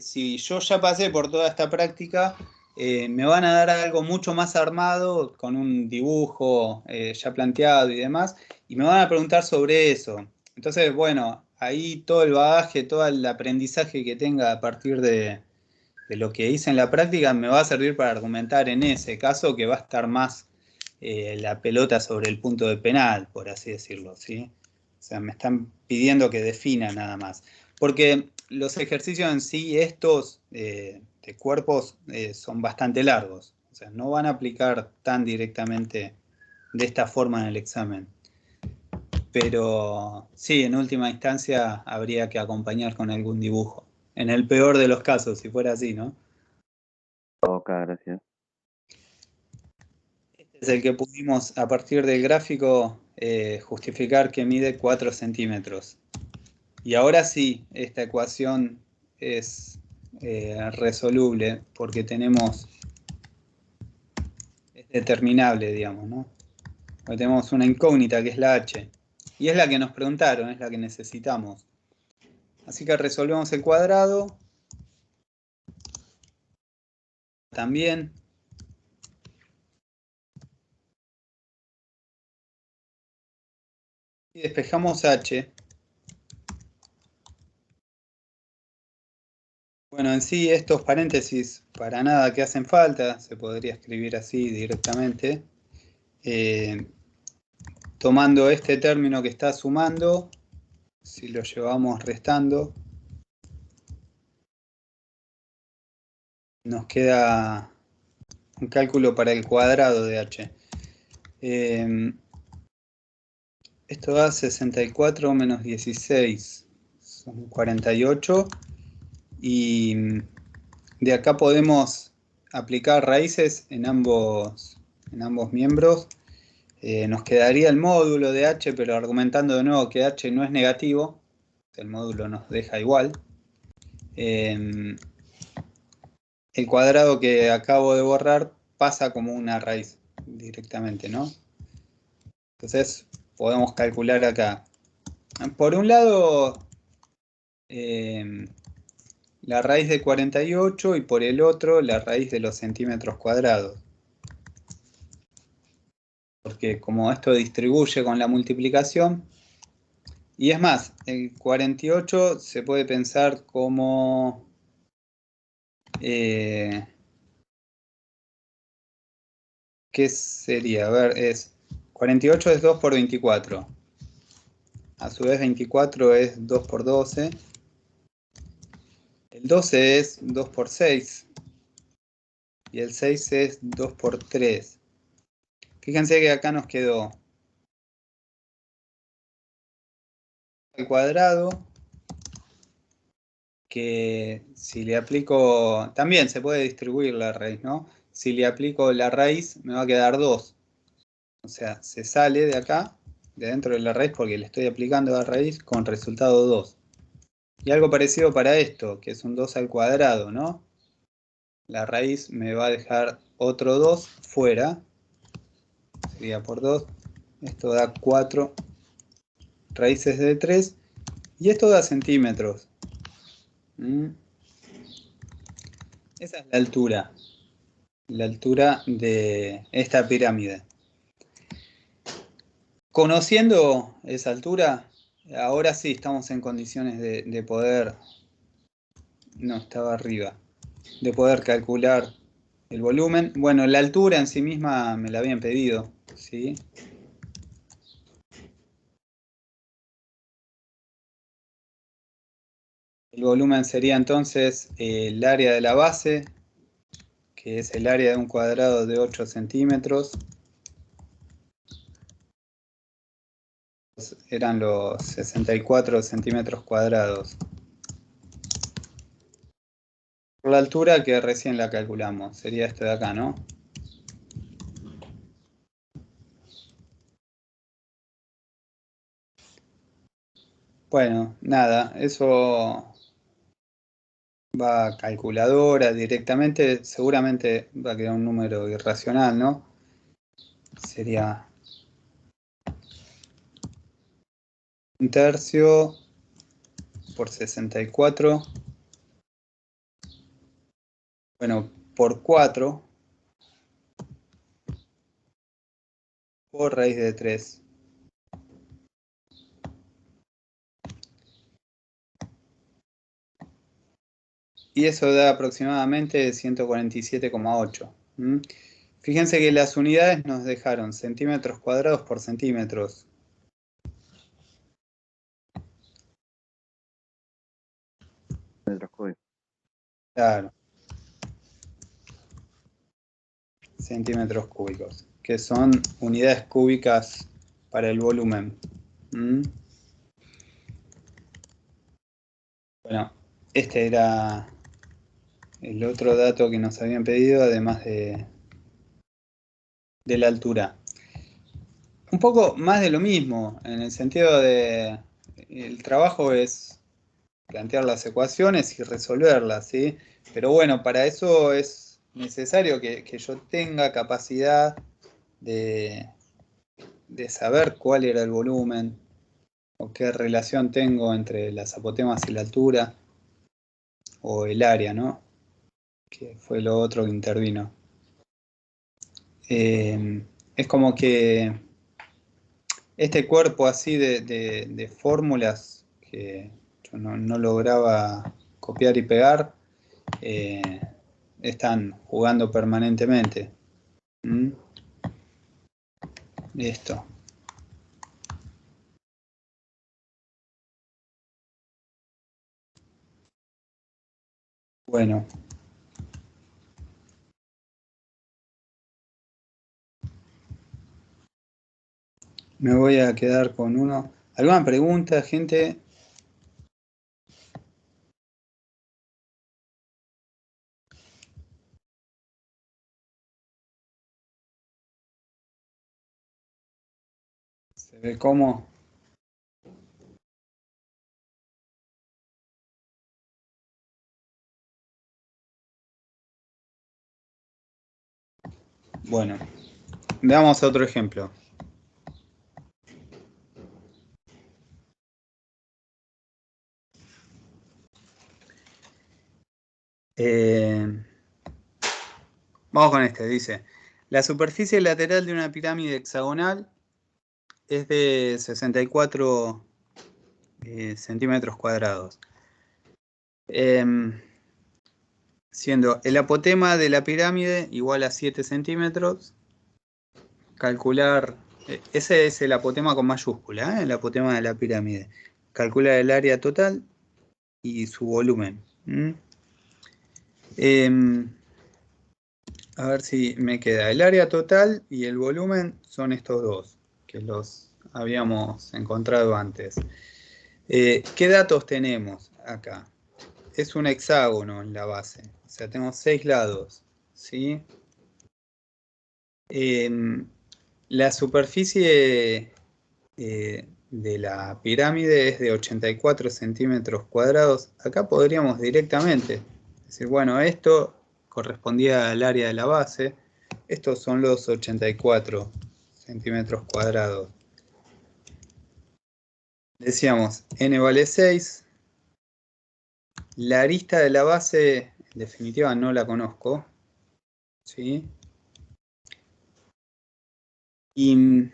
si yo ya pasé por toda esta práctica, me van a dar algo mucho más armado, con un dibujo ya planteado y demás, y me van a preguntar sobre eso. Entonces, bueno, ahí todo el bagaje, todo el aprendizaje que tenga a partir de lo que hice en la práctica me va a servir para argumentar en ese caso, que va a estar más la pelota sobre el punto de penal, por así decirlo, ¿sí? O sea, me están pidiendo que defina nada más. Porque los ejercicios en sí, estos de cuerpos, son bastante largos. O sea, no van a aplicar tan directamente de esta forma en el examen. Pero sí, en última instancia habría que acompañar con algún dibujo. En el peor de los casos, si fuera así, ¿no? Ok, gracias. Este es el que pudimos, a partir del gráfico, justificar que mide 4 centímetros. Y ahora sí, esta ecuación es resoluble porque es determinable, digamos, ¿no? Porque tenemos una incógnita que es la h. Y es la que nos preguntaron, es la que necesitamos. Así que resolvemos el cuadrado. También. Y despejamos h. Bueno, en sí estos paréntesis para nada que hacen falta, se podría escribir así directamente. Tomando este término que está sumando, si lo llevamos restando, nos queda un cálculo para el cuadrado de h. Esto da 64 menos 16, son 48. Y de acá podemos aplicar raíces en ambos miembros. Nos quedaría el módulo de h, pero argumentando de nuevo que h no es negativo, el módulo nos deja igual. El cuadrado que acabo de borrar pasa como una raíz directamente, ¿no? Entonces podemos calcular acá. Por un lado, la raíz de 48 y por el otro la raíz de los centímetros cuadrados. Porque como esto distribuye con la multiplicación, y es más, el 48 se puede pensar como ¿qué sería? A ver, 48 es 2 por 24. A su vez 24 es 2 por 12. El 12 es 2 por 6. Y el 6 es 2 por 3. Fíjense que acá nos quedó al cuadrado, que si le aplico, también se puede distribuir la raíz, ¿no? Si le aplico la raíz me va a quedar 2. O sea, se sale de acá, de dentro de la raíz, porque le estoy aplicando la raíz con resultado 2. Y algo parecido para esto, que es un 2 al cuadrado, ¿no? La raíz me va a dejar otro 2 fuera. Sería por 2. Esto da 4 raíces de 3. Y esto da centímetros. Esa es la altura. La altura de esta pirámide. Conociendo esa altura, ahora sí estamos en condiciones de poder... No, estaba arriba. De poder calcular el volumen. Bueno, la altura en sí misma me la habían pedido, ¿sí? El volumen sería entonces el área de la base, que es el área de un cuadrado de 8 centímetros. Eran los 64 centímetros cuadrados. Por la altura que recién la calculamos, sería este de acá, ¿no? Bueno, nada, eso va a calculadora directamente, seguramente va a quedar un número irracional, ¿no? Sería 1/3 por 64, bueno, por 4 por raíz de 3. Y eso da aproximadamente 147,8. Fíjense que las unidades nos dejaron centímetros cuadrados por centímetros. Metros cúbicos. Claro. Centímetros cúbicos, que son unidades cúbicas para el volumen. Bueno, este era el otro dato que nos habían pedido, además de la altura. Un poco más de lo mismo, en el sentido de el trabajo es plantear las ecuaciones y resolverlas, ¿sí? Pero bueno, para eso es necesario que yo tenga capacidad de saber cuál era el volumen o qué relación tengo entre las apotemas y la altura o el área, ¿no? Que fue lo otro que intervino. Es como que este cuerpo así de fórmulas que yo no lograba copiar y pegar, están jugando permanentemente. Esto. Bueno. Me voy a quedar con uno. ¿Alguna pregunta, gente? ¿Se ve cómo? Bueno, veamos otro ejemplo. Vamos con este, dice. La superficie lateral de una pirámide hexagonal es de 64 centímetros cuadrados. Siendo el apotema de la pirámide igual a 7 centímetros. Calcular, ese es el apotema con mayúscula, el apotema de la pirámide. Calcular el área total y su volumen. A ver si me queda. El área total y el volumen son estos dos, que los habíamos encontrado antes. ¿Qué datos tenemos acá? Es un hexágono en la base, o sea, tengo 6 lados, ¿sí? La superficie de la pirámide es de 84 centímetros cuadrados. Acá podríamos directamente decir, bueno, esto correspondía al área de la base. Estos son los 84 centímetros cuadrados. Decíamos, n vale 6. La arista de la base, en definitiva, no la conozco. ¿Sí? Y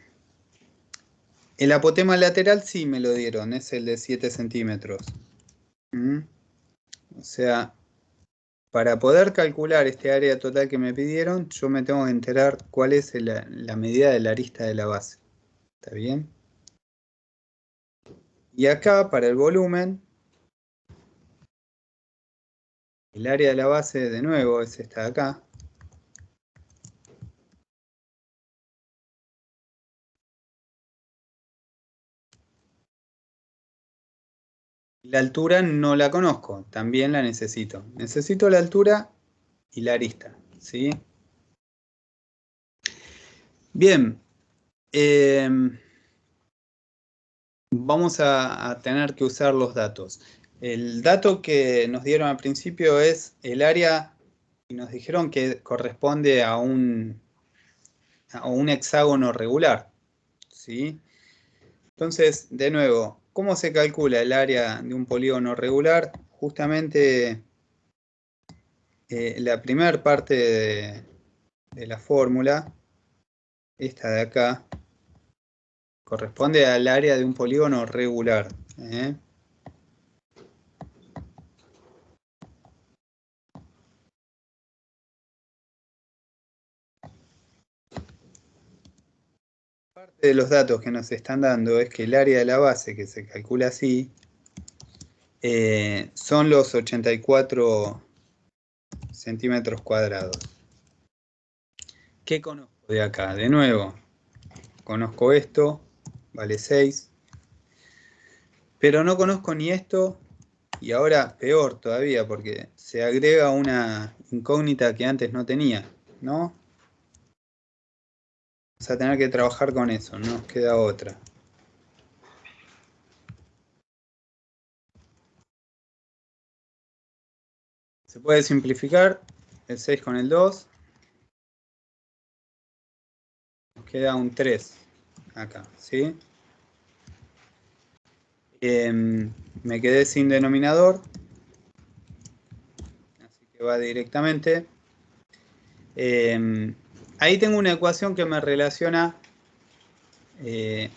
el apotema lateral sí me lo dieron, es el de 7 centímetros. O sea, para poder calcular este área total que me pidieron, yo me tengo que enterar cuál es la medida de la arista de la base. ¿Está bien? Y acá, para el volumen, el área de la base, de nuevo, es esta de acá. La altura no la conozco, también la necesito. Necesito la altura y la arista, ¿sí? Bien. Vamos a tener que usar los datos. El dato que nos dieron al principio es el área y nos dijeron que corresponde a un hexágono regular, ¿sí? Entonces, de nuevo, ¿cómo se calcula el área de un polígono regular? Justamente la primera parte de la fórmula, esta de acá, corresponde al área de un polígono regular. Parte de los datos que nos están dando es que el área de la base, que se calcula así, son los 84 centímetros cuadrados. ¿Qué conozco de acá? De nuevo, conozco esto, vale 6, pero no conozco ni esto, y ahora peor todavía, porque se agrega una incógnita que antes no tenía, ¿no? Vamos a tener que trabajar con eso, no nos queda otra. Se puede simplificar el 6 con el 2. Nos queda un 3 acá, ¿sí? Me quedé sin denominador, así que va directamente. Ahí tengo una ecuación que me relaciona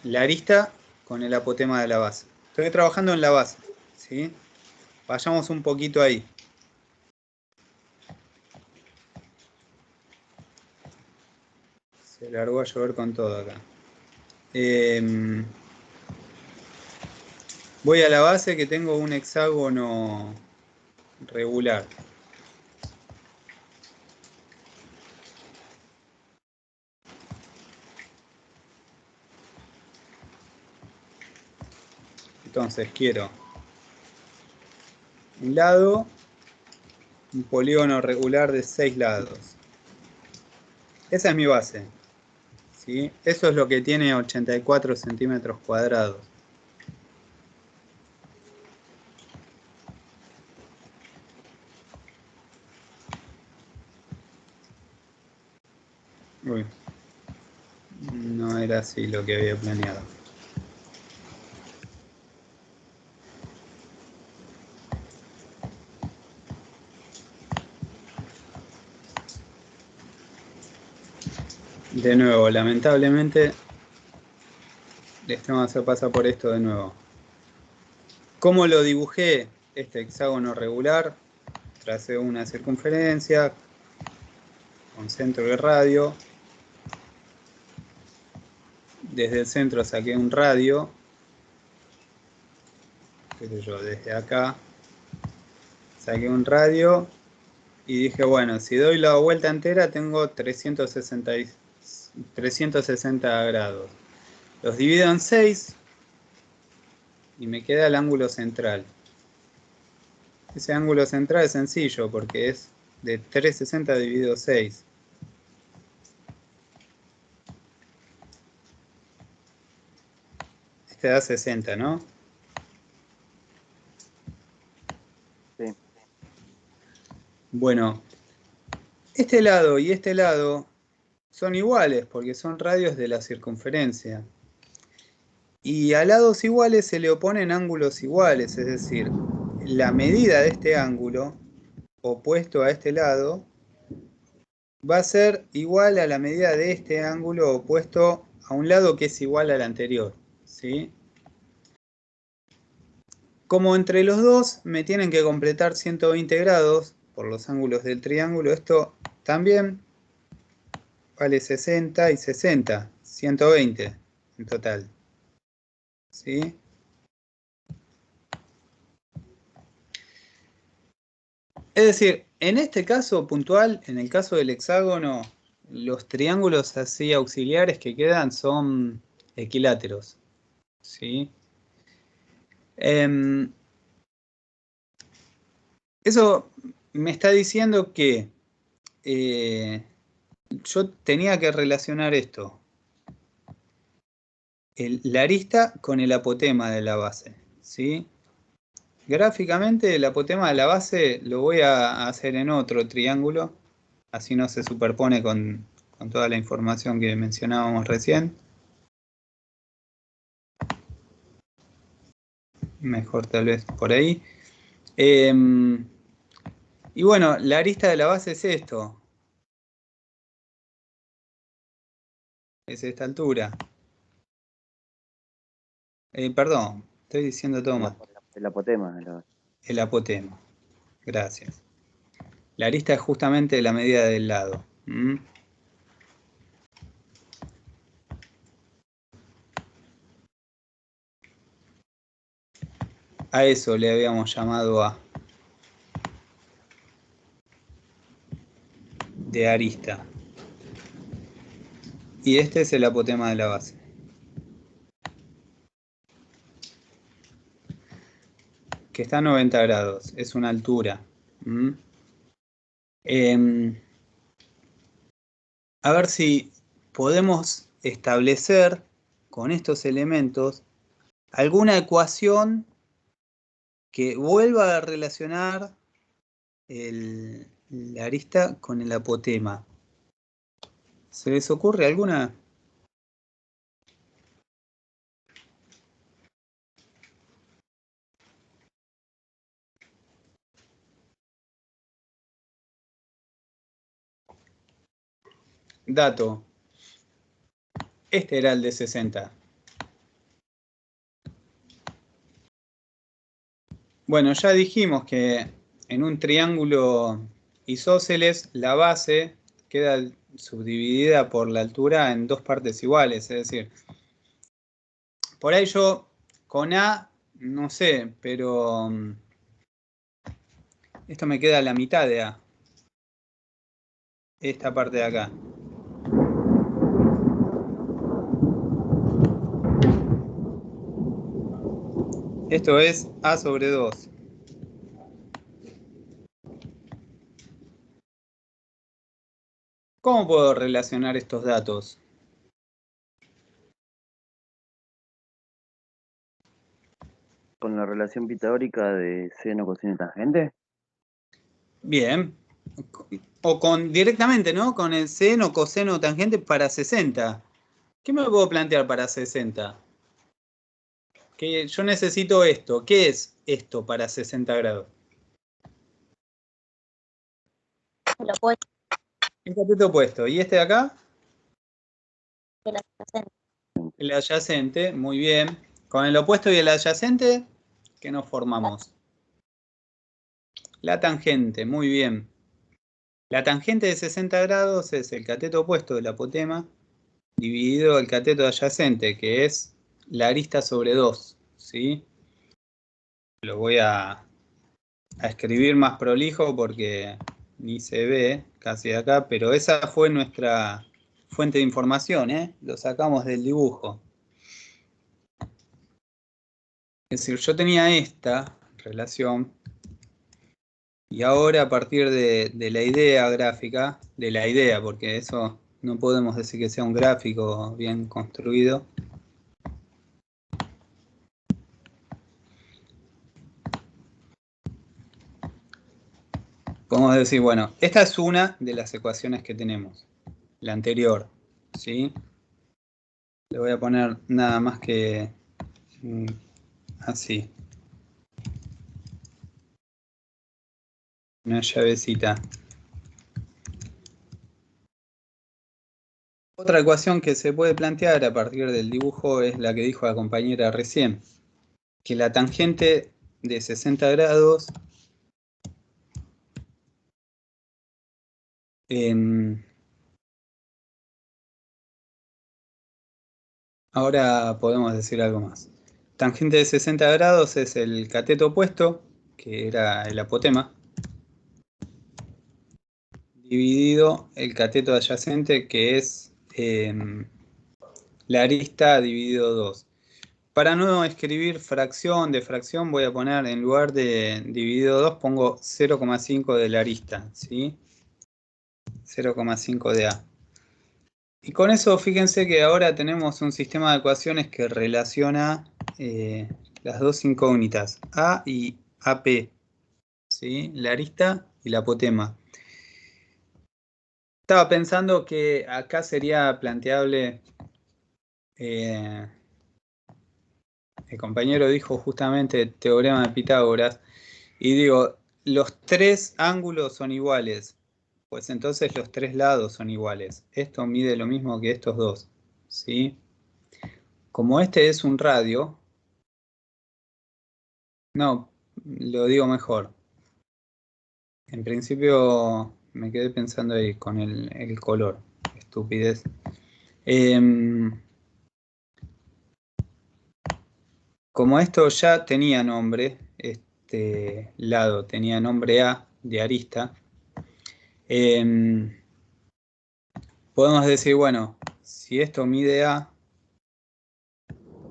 la arista con el apotema de la base. Estoy trabajando en la base, ¿sí? Vayamos un poquito ahí. largó a llover con todo acá. Voy a la base que tengo un hexágono regular. Entonces quiero un lado, un polígono regular de 6 lados. Esa es mi base, ¿sí? Eso es lo que tiene 84 centímetros cuadrados. Uy, no era así lo que había planeado. De nuevo, lamentablemente, les tengo que hacer pasar por esto de nuevo. ¿Cómo lo dibujé? Este hexágono regular, tracé una circunferencia con centro y radio. Desde el centro saqué un radio, qué sé yo, desde acá saqué un radio y dije, bueno, si doy la vuelta entera tengo 360 grados. Los divido en 6 y me queda el ángulo central. Ese ángulo central es sencillo porque es de 360 dividido 6. Este da 60, ¿no? Sí. Bueno, este lado y este lado son iguales porque son radios de la circunferencia. Y a lados iguales se le oponen ángulos iguales, es decir, la medida de este ángulo opuesto a este lado va a ser igual a la medida de este ángulo opuesto a un lado que es igual al anterior, ¿sí? Como entre los dos me tienen que completar 120 grados por los ángulos del triángulo, esto también vale 60 y 60, 120 en total, ¿sí? Es decir, en este caso puntual, en el caso del hexágono, los triángulos así auxiliares que quedan son equiláteros, ¿sí? Eso me está diciendo que yo tenía que relacionar esto, la arista con el apotema de la base, ¿sí? Gráficamente el apotema de la base lo voy a hacer en otro triángulo, así no se superpone con toda la información que mencionábamos recién. Mejor tal vez por ahí. Y bueno, la arista de la base es esto. Es esta altura. Perdón, estoy diciendo todo mal. El apotema. El apotema. Gracias. La arista es justamente la medida del lado. A eso le habíamos llamado A. De arista. Y este es el apotema de la base. Que está a 90 grados. Es una altura. A ver si podemos establecer con estos elementos alguna ecuación que vuelva a relacionar la arista con el apotema. ¿Se les ocurre alguna? Dato. Este era el de 60. Bueno, ya dijimos que en un triángulo isósceles la base queda subdividida por la altura en dos partes iguales, es decir, por ahí yo con A, no sé, pero esto me queda a la mitad de A, esta parte de acá. Esto es A sobre 2. ¿Cómo puedo relacionar estos datos? Con la relación pitagórica de seno, coseno y tangente. Bien. O con directamente, ¿no? Con el seno, coseno, tangente para 60. ¿Qué me puedo plantear para 60? Que yo necesito esto. ¿Qué es esto para 60 grados? El opuesto. El cateto opuesto. ¿Y este de acá? El adyacente. El adyacente. Muy bien. Con el opuesto y el adyacente, ¿qué nos formamos? La tangente. Muy bien. La tangente de 60 grados es el cateto opuesto del apotema dividido el cateto adyacente, que es la arista sobre 2. ¿Sí? Lo voy a escribir más prolijo porque ni se ve casi de acá, pero esa fue nuestra fuente de información, ¿eh? Lo sacamos del dibujo. Es decir, yo tenía esta relación y ahora a partir de la idea gráfica, porque eso no podemos decir que sea un gráfico bien construido. Podemos decir, bueno, esta es una de las ecuaciones que tenemos, la anterior, ¿sí? Le voy a poner nada más que así. Una llavecita. Otra ecuación que se puede plantear a partir del dibujo es la que dijo la compañera recién, que la tangente de 60 grados ahora podemos decir algo más. Tangente de 60 grados es el cateto opuesto, que era el apotema, dividido el cateto adyacente, que es la arista dividido 2. Para no escribir fracción de fracción, voy a poner en lugar de dividido 2, pongo 0,5 de la arista, ¿sí? 0,5 de A. Y con eso, fíjense que ahora tenemos un sistema de ecuaciones que relaciona las dos incógnitas, A y AP, ¿sí? La arista y la apotema. Estaba pensando que acá sería planteable, el compañero dijo justamente teorema de Pitágoras, y digo, los tres ángulos son iguales, pues entonces los tres lados son iguales. Esto mide lo mismo que estos dos, ¿sí? Como este es un radio, no, lo digo mejor. En principio me quedé pensando ahí con el color, estupidez. Como esto ya tenía nombre, este lado tenía nombre A de arista, podemos decir, bueno, si esto mide A,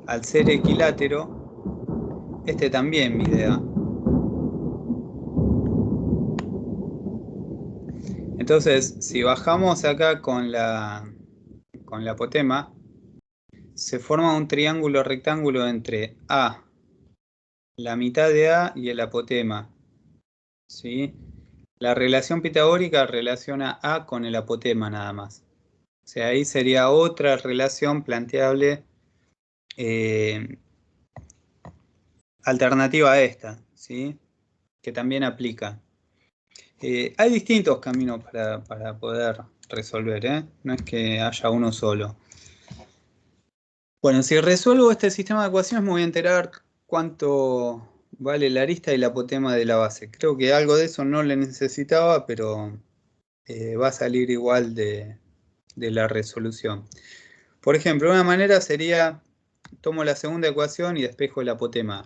al ser equilátero, este también mide A. Entonces, si bajamos acá con la apotema, se forma un triángulo rectángulo entre A, la mitad de A y el apotema, ¿sí? La relación pitagórica relaciona A con el apotema nada más. O sea, ahí sería otra relación planteable alternativa a esta, ¿sí? Que también aplica. Hay distintos caminos para poder resolver, ¿eh? No es que haya uno solo. Bueno, si resuelvo este sistema de ecuaciones me voy a enterar cuánto vale la arista y la apotema de la base. Creo que algo de eso no le necesitaba, pero va a salir igual de de la resolución. Por ejemplo, una manera sería, tomo la segunda ecuación y despejo el apotema.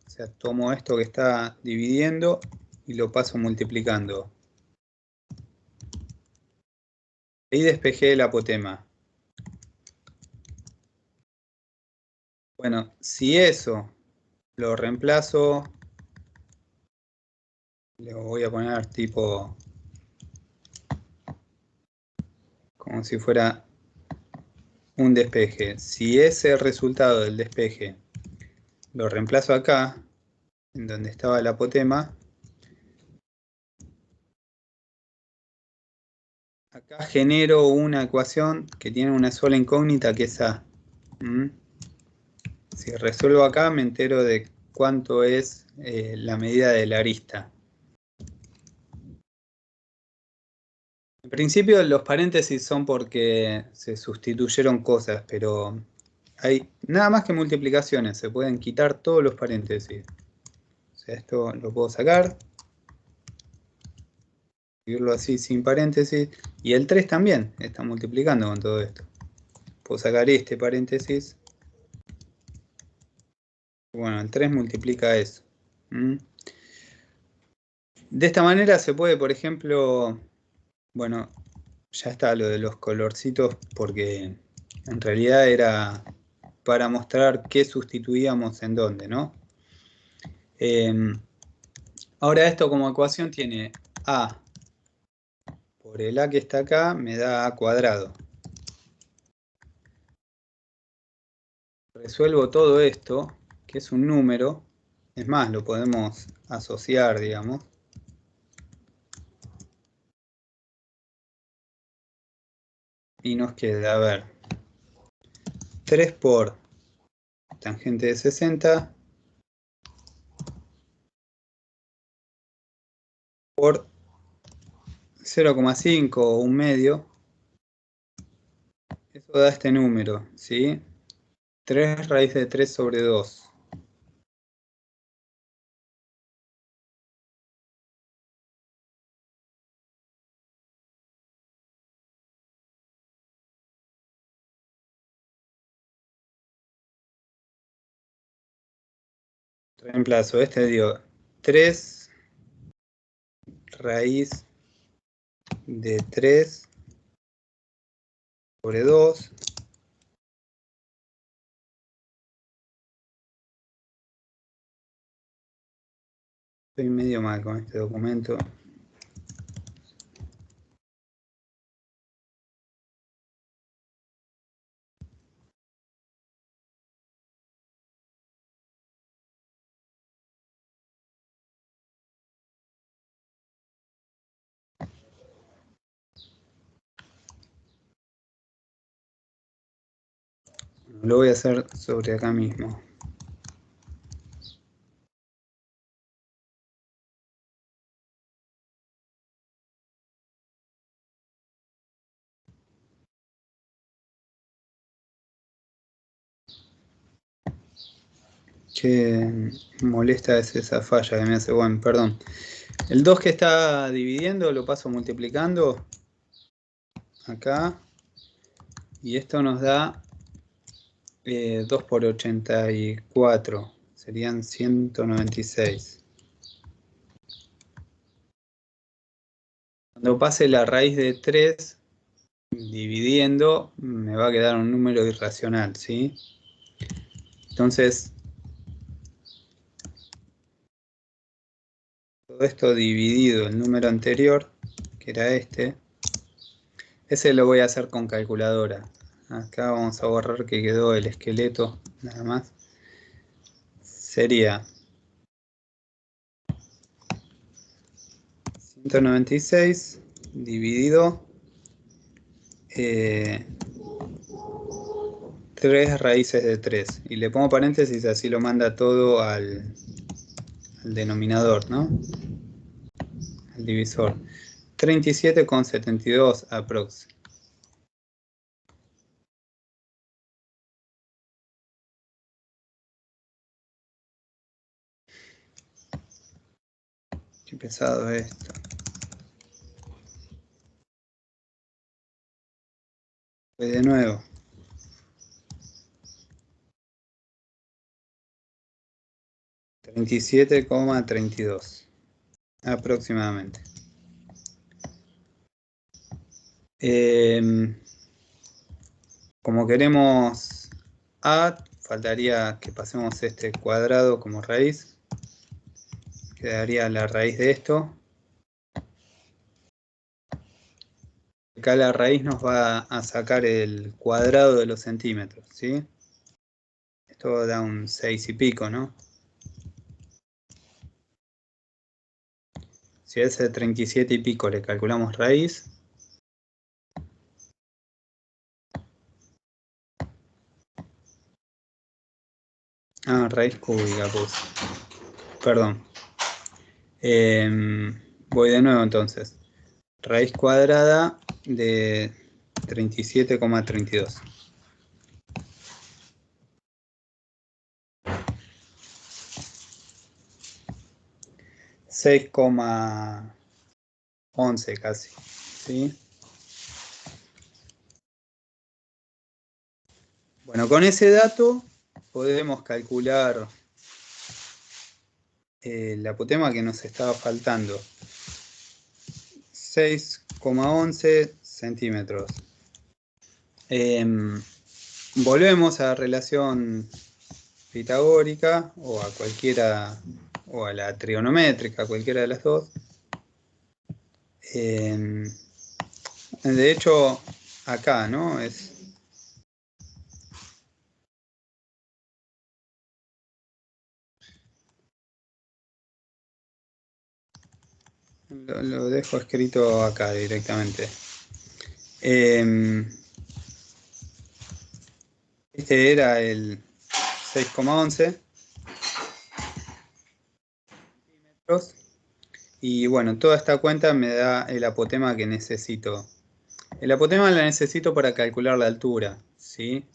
O sea, tomo esto que está dividiendo y lo paso multiplicando. Ahí despejé el apotema. Bueno, si eso lo reemplazo, le voy a poner tipo como si fuera un despeje. Si ese resultado del despeje lo reemplazo acá, en donde estaba el apotema, acá genero una ecuación que tiene una sola incógnita, que es A. Si resuelvo acá, me entero de cuánto es la medida de la arista. En principio los paréntesis son porque se sustituyeron cosas, pero hay nada más que multiplicaciones, se pueden quitar todos los paréntesis. O sea, esto lo puedo sacar, escribirlo así sin paréntesis, y el 3 también está multiplicando con todo esto. Puedo sacar este paréntesis. Bueno, el 3 multiplica eso. De esta manera se puede, por ejemplo, bueno, ya está lo de los colorcitos, porque en realidad era para mostrar qué sustituíamos en dónde, ¿no? Ahora esto como ecuación tiene A por el A que está acá, me da A cuadrado. Resuelvo todo esto, que es un número, es más, lo podemos asociar, digamos. Y nos queda, a ver, 3 por tangente de 60 por 0,5 o un medio. Eso da este número, ¿sí? 3 raíz de 3 sobre 2. Reemplazo, este dio 3 raíz de 3 sobre 2. Estoy medio mal con este documento. Lo voy a hacer sobre acá mismo. Qué molesta es esa falla que me hace, bueno, perdón. El 2 que está dividiendo lo paso multiplicando acá. Y esto nos da 2 por 84. Serían 196. Cuando pase la raíz de 3 dividiendo, me va a quedar un número irracional, ¿sí? Entonces, todo esto dividido el número anterior, que era este, ese lo voy a hacer con calculadora. Acá vamos a borrar que quedó el esqueleto, nada más. Sería 196 dividido 3 raíces de 3. Y le pongo paréntesis, así lo manda todo al denominador, ¿no? Al divisor. 37,72 aprox. Qué pesado esto. Voy de nuevo. $37,32 aproximadamente. Como queremos A, faltaría que pasemos este cuadrado como raíz. Quedaría la raíz de esto. Acá la raíz nos va a sacar el cuadrado de los centímetros, ¿sí? Esto da un 6 y pico, ¿no? Si a ese 37 y pico le calculamos raíz, raíz cúbica puse. Perdón. Voy de nuevo entonces. Raíz cuadrada de 37,32. 6,11 casi, ¿sí? Bueno, con ese dato podemos calcular el apotema que nos estaba faltando. 6,11 centímetros. Volvemos a la relación pitagórica o a cualquiera, o a la trigonométrica, cualquiera de las dos. De hecho, acá, ¿no? Lo dejo escrito acá directamente. Este era el 6,11 centímetros. Y bueno, toda esta cuenta me da el apotema que necesito. El apotema la necesito para calcular la altura, ¿sí?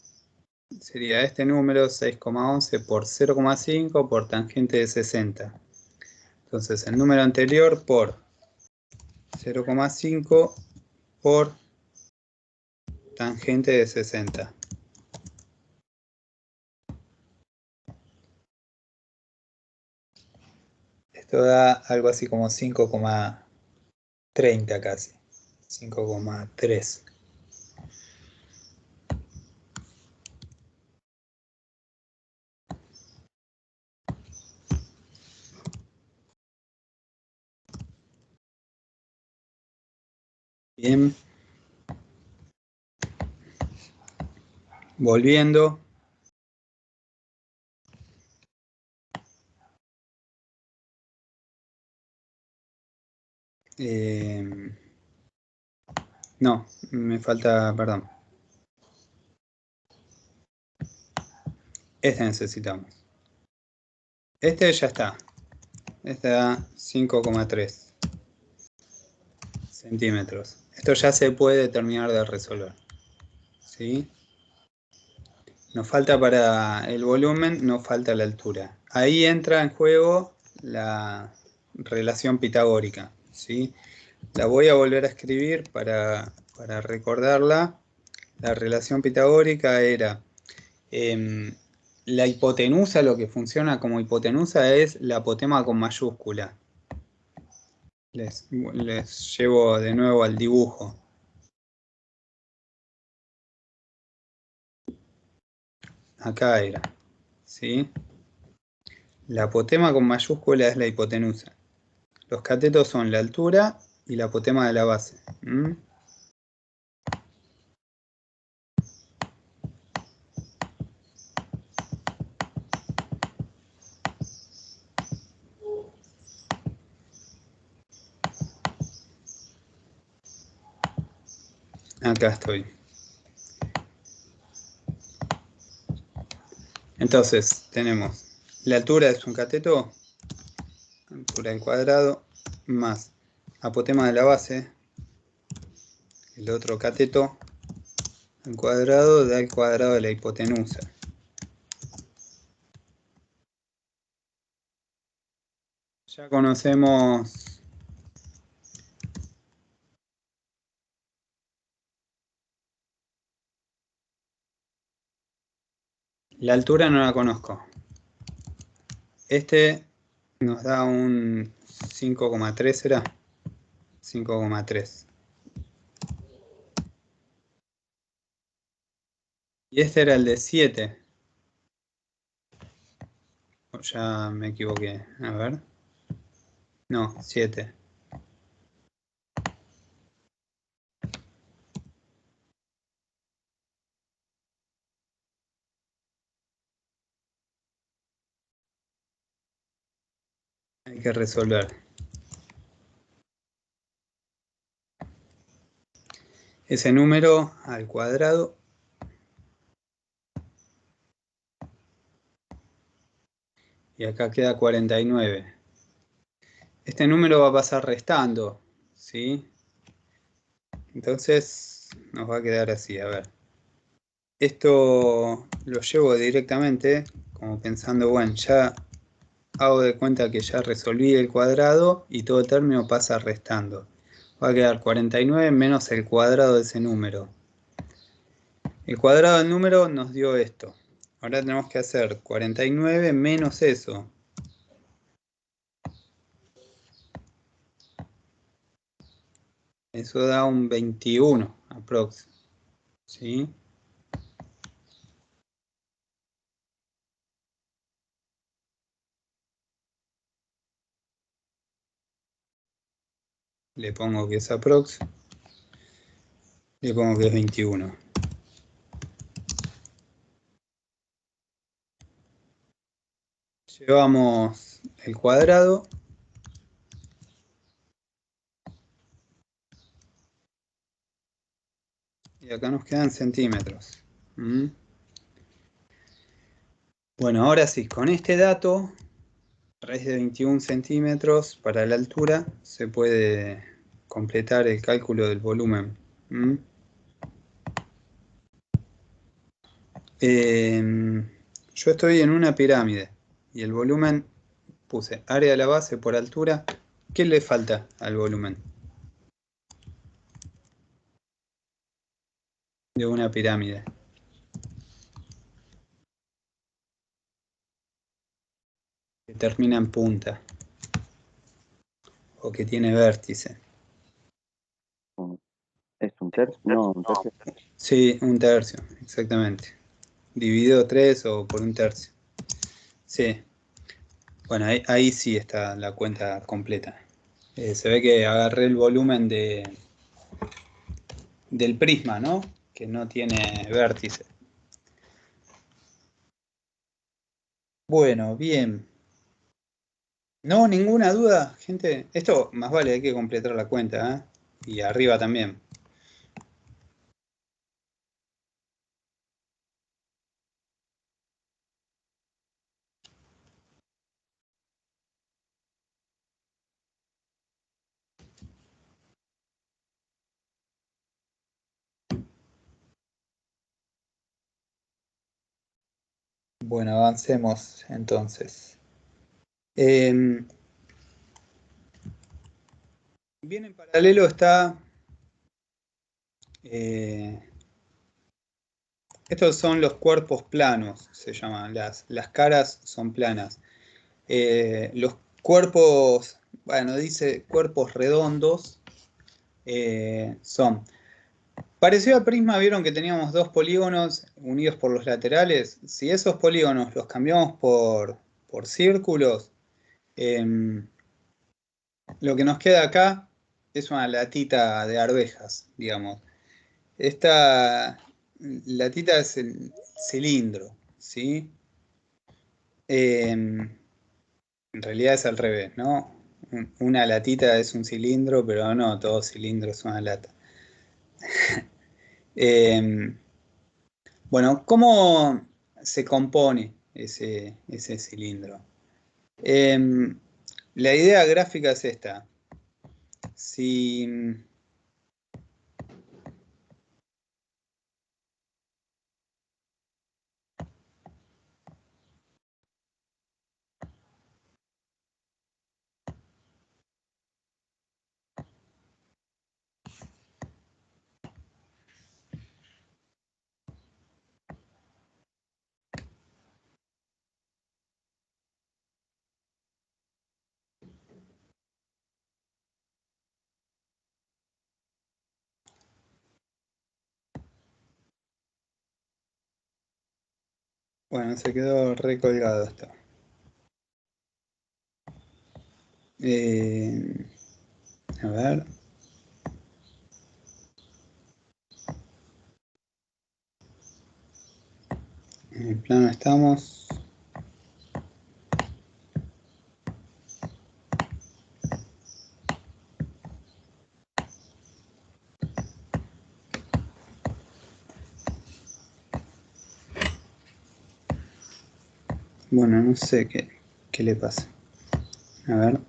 Sería este número, 6,11 por 0,5 por tangente de 60. Entonces el número anterior por 0,5 por tangente de 60. Esto da algo así como 5,30 casi. 5,3. Bien. Volviendo. No, me falta, perdón. Este necesitamos. Este ya está. Este da 5,3 centímetros. Esto ya se puede terminar de resolver. ¿Sí? Nos falta para el volumen, nos falta la altura. Ahí entra en juego la relación pitagórica, ¿sí? La voy a volver a escribir para recordarla. La relación pitagórica era la hipotenusa, lo que funciona como hipotenusa es la apotema con mayúscula. Les llevo de nuevo al dibujo. Acá era, ¿sí? La apotema con mayúscula es la hipotenusa. Los catetos son la altura y la apotema de la base. Acá estoy. Entonces, tenemos la altura es un cateto, altura al cuadrado, más apotema de la base, el otro cateto, al cuadrado da el cuadrado de la hipotenusa. Ya conocemos La altura no la conozco. Este nos da un 5,3, ¿será? 5,3. Y este era el de 7. Ya me equivoqué. A ver. No, 7. Hay que resolver. Ese número al cuadrado. Y acá queda 49. Este número va a pasar restando, ¿sí? Entonces nos va a quedar así, a ver. Esto lo llevo directamente, como pensando, bueno, ya hago de cuenta que ya resolví el cuadrado y todo el término pasa restando. Va a quedar 49 menos el cuadrado de ese número. El cuadrado del número nos dio esto. Ahora tenemos que hacer 49 menos eso. Eso da un 21 aprox. ¿Sí? Le pongo que es aprox. Le pongo que es 21. Llevamos el cuadrado. Y acá nos quedan centímetros. ¿Mm? Bueno, ahora sí, con este dato, raíz de 21 centímetros para la altura, se puede completar el cálculo del volumen. ¿Mm? Yo estoy en una pirámide y el volumen puse área de la base por altura. ¿Qué le falta al volumen de una pirámide? Que termina en punta o que tiene vértice. ¿Es un tercio? No, un tercio. Sí, un tercio, exactamente. Dividido 3 o por un tercio. Sí. Bueno, ahí sí está la cuenta completa. Se ve que agarré el volumen del prisma, ¿no? Que no tiene vértice. Bueno, bien. No, ninguna duda, gente. Esto más vale, hay que completar la cuenta, ¿eh? Y arriba también. Bueno, avancemos entonces. Bien en paralelo está... eh, estos son los cuerpos planos, se llaman. Las caras son planas. Los cuerpos, bueno, dice cuerpos redondos, son parecido al prisma. Vieron que teníamos dos polígonos unidos por los laterales. Si esos polígonos los cambiamos por círculos, lo que nos queda acá es una latita de arvejas, digamos. Esta latita es el cilindro, ¿sí? En realidad es al revés, ¿no? Una latita es un cilindro, pero no, todo cilindro es una lata. Bueno, ¿cómo se compone ese cilindro? La idea gráfica es esta. Si Bueno, se quedó recolgado esto. A ver. En el plano estamos. Bueno, no sé qué le pasa. A ver.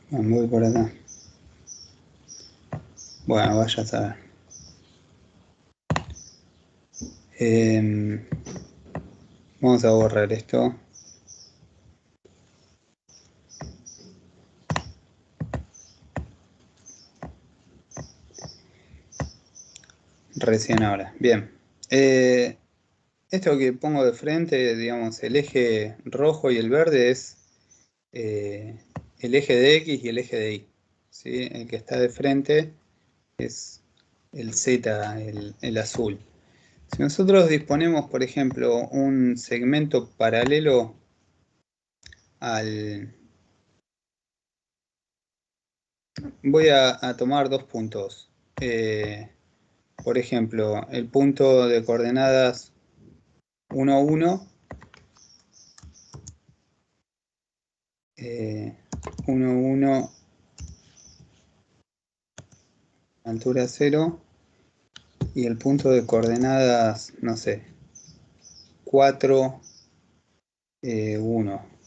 Bueno, voy por acá. Bueno, vaya a saber. Vamos a borrar esto. Recién ahora. Bien. Esto que pongo de frente, digamos, el eje rojo y el verde es el eje de X y el eje de Y. ¿Sí? El que está de frente es el Z, el azul. Si nosotros disponemos, por ejemplo, un segmento paralelo al... Voy a tomar dos puntos. Por ejemplo, el punto de coordenadas 1, 1, 1, 1, altura 0, y el punto de coordenadas, no sé, 4, 1.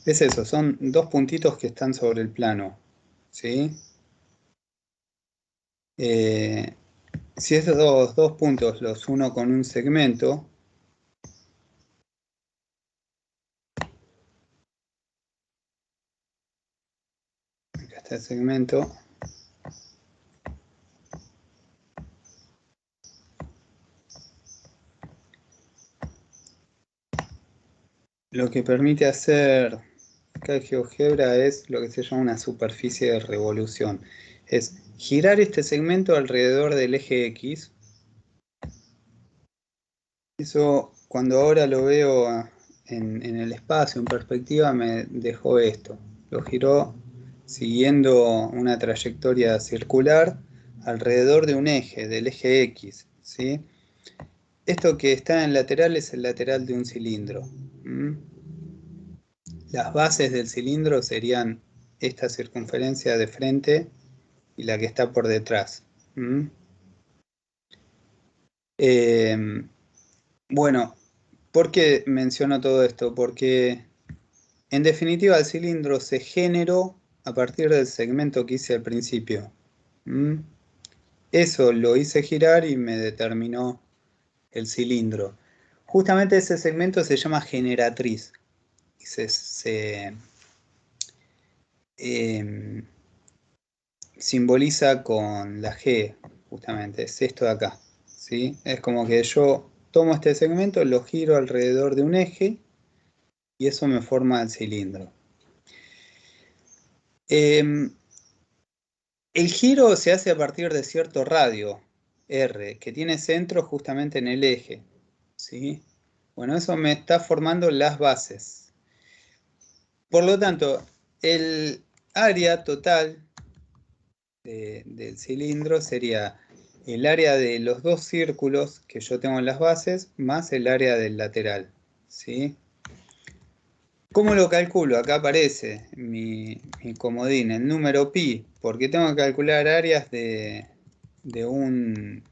Es eso, son dos puntitos que están sobre el plano, ¿sí? Si estos dos puntos los uno con un segmento, acá está el segmento, lo que permite hacer acá el GeoGebra es lo que se llama una superficie de revolución. Es girar este segmento alrededor del eje X. Eso, cuando ahora lo veo en el espacio, en perspectiva, me dejó esto. Lo giró siguiendo una trayectoria circular alrededor de un eje, del eje X, ¿sí? Esto que está en lateral es el lateral de un cilindro. Las bases del cilindro serían esta circunferencia de frente y la que está por detrás. Bueno, ¿por qué menciono todo esto? Porque en definitiva el cilindro se generó a partir del segmento que hice al principio. Eso lo hice girar y me determinó el cilindro. Justamente ese segmento se llama generatriz. Y em, simboliza con la G, justamente, es esto de acá, ¿sí? Es como que yo tomo este segmento, lo giro alrededor de un eje y eso me forma el cilindro. El giro se hace a partir de cierto radio, R, que tiene centro justamente en el eje, ¿sí? Bueno, eso me está formando las bases. Por lo tanto, el área total del cilindro sería el área de los dos círculos que yo tengo en las bases más el área del lateral, ¿sí? ¿Cómo lo calculo? Acá aparece mi comodín, el número pi, porque tengo que calcular áreas de un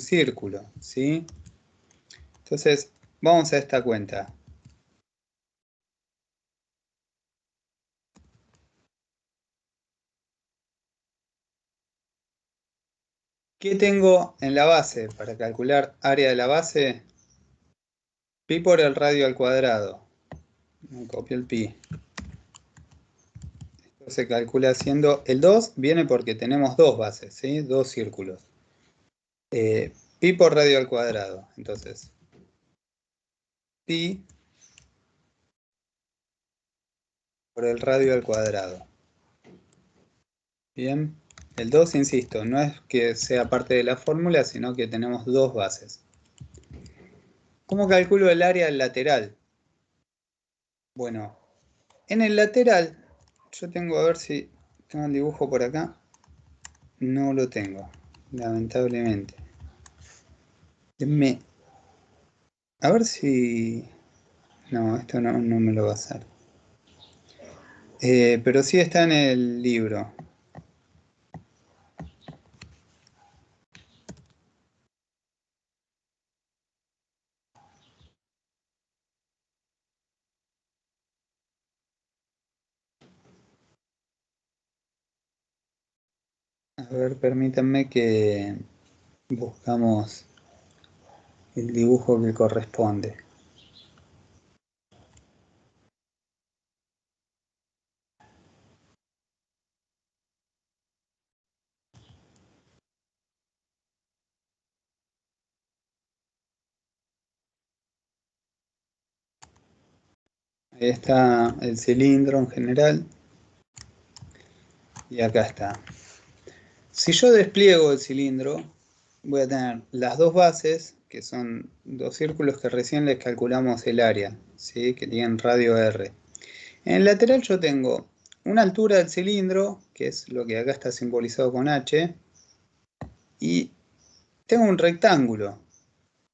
círculo, ¿sí? Entonces, vamos a esta cuenta. ¿Qué tengo en la base para calcular área de la base? Pi por el radio al cuadrado. Me copio el pi. Esto se calcula haciendo... El 2 viene porque tenemos dos bases, ¿sí? Dos círculos. pi por radio al cuadrado. Entonces, pi por el radio al cuadrado. Bien, el 2, insisto, no es que sea parte de la fórmula, sino que tenemos dos bases. ¿Cómo calculo el área lateral? Bueno, en el lateral, yo tengo, a ver si tengo el dibujo por acá. No lo tengo, lamentablemente. A ver si... No, esto no me lo va a hacer. Pero sí está en el libro. A ver, permítanme que buscamos el dibujo que corresponde. Ahí está el cilindro en general. Y acá está. Si yo despliego el cilindro, voy a tener las dos bases, que son dos círculos que recién les calculamos el área, ¿sí? Que tienen radio R. En el lateral yo tengo una altura del cilindro, que es lo que acá está simbolizado con H, y tengo un rectángulo.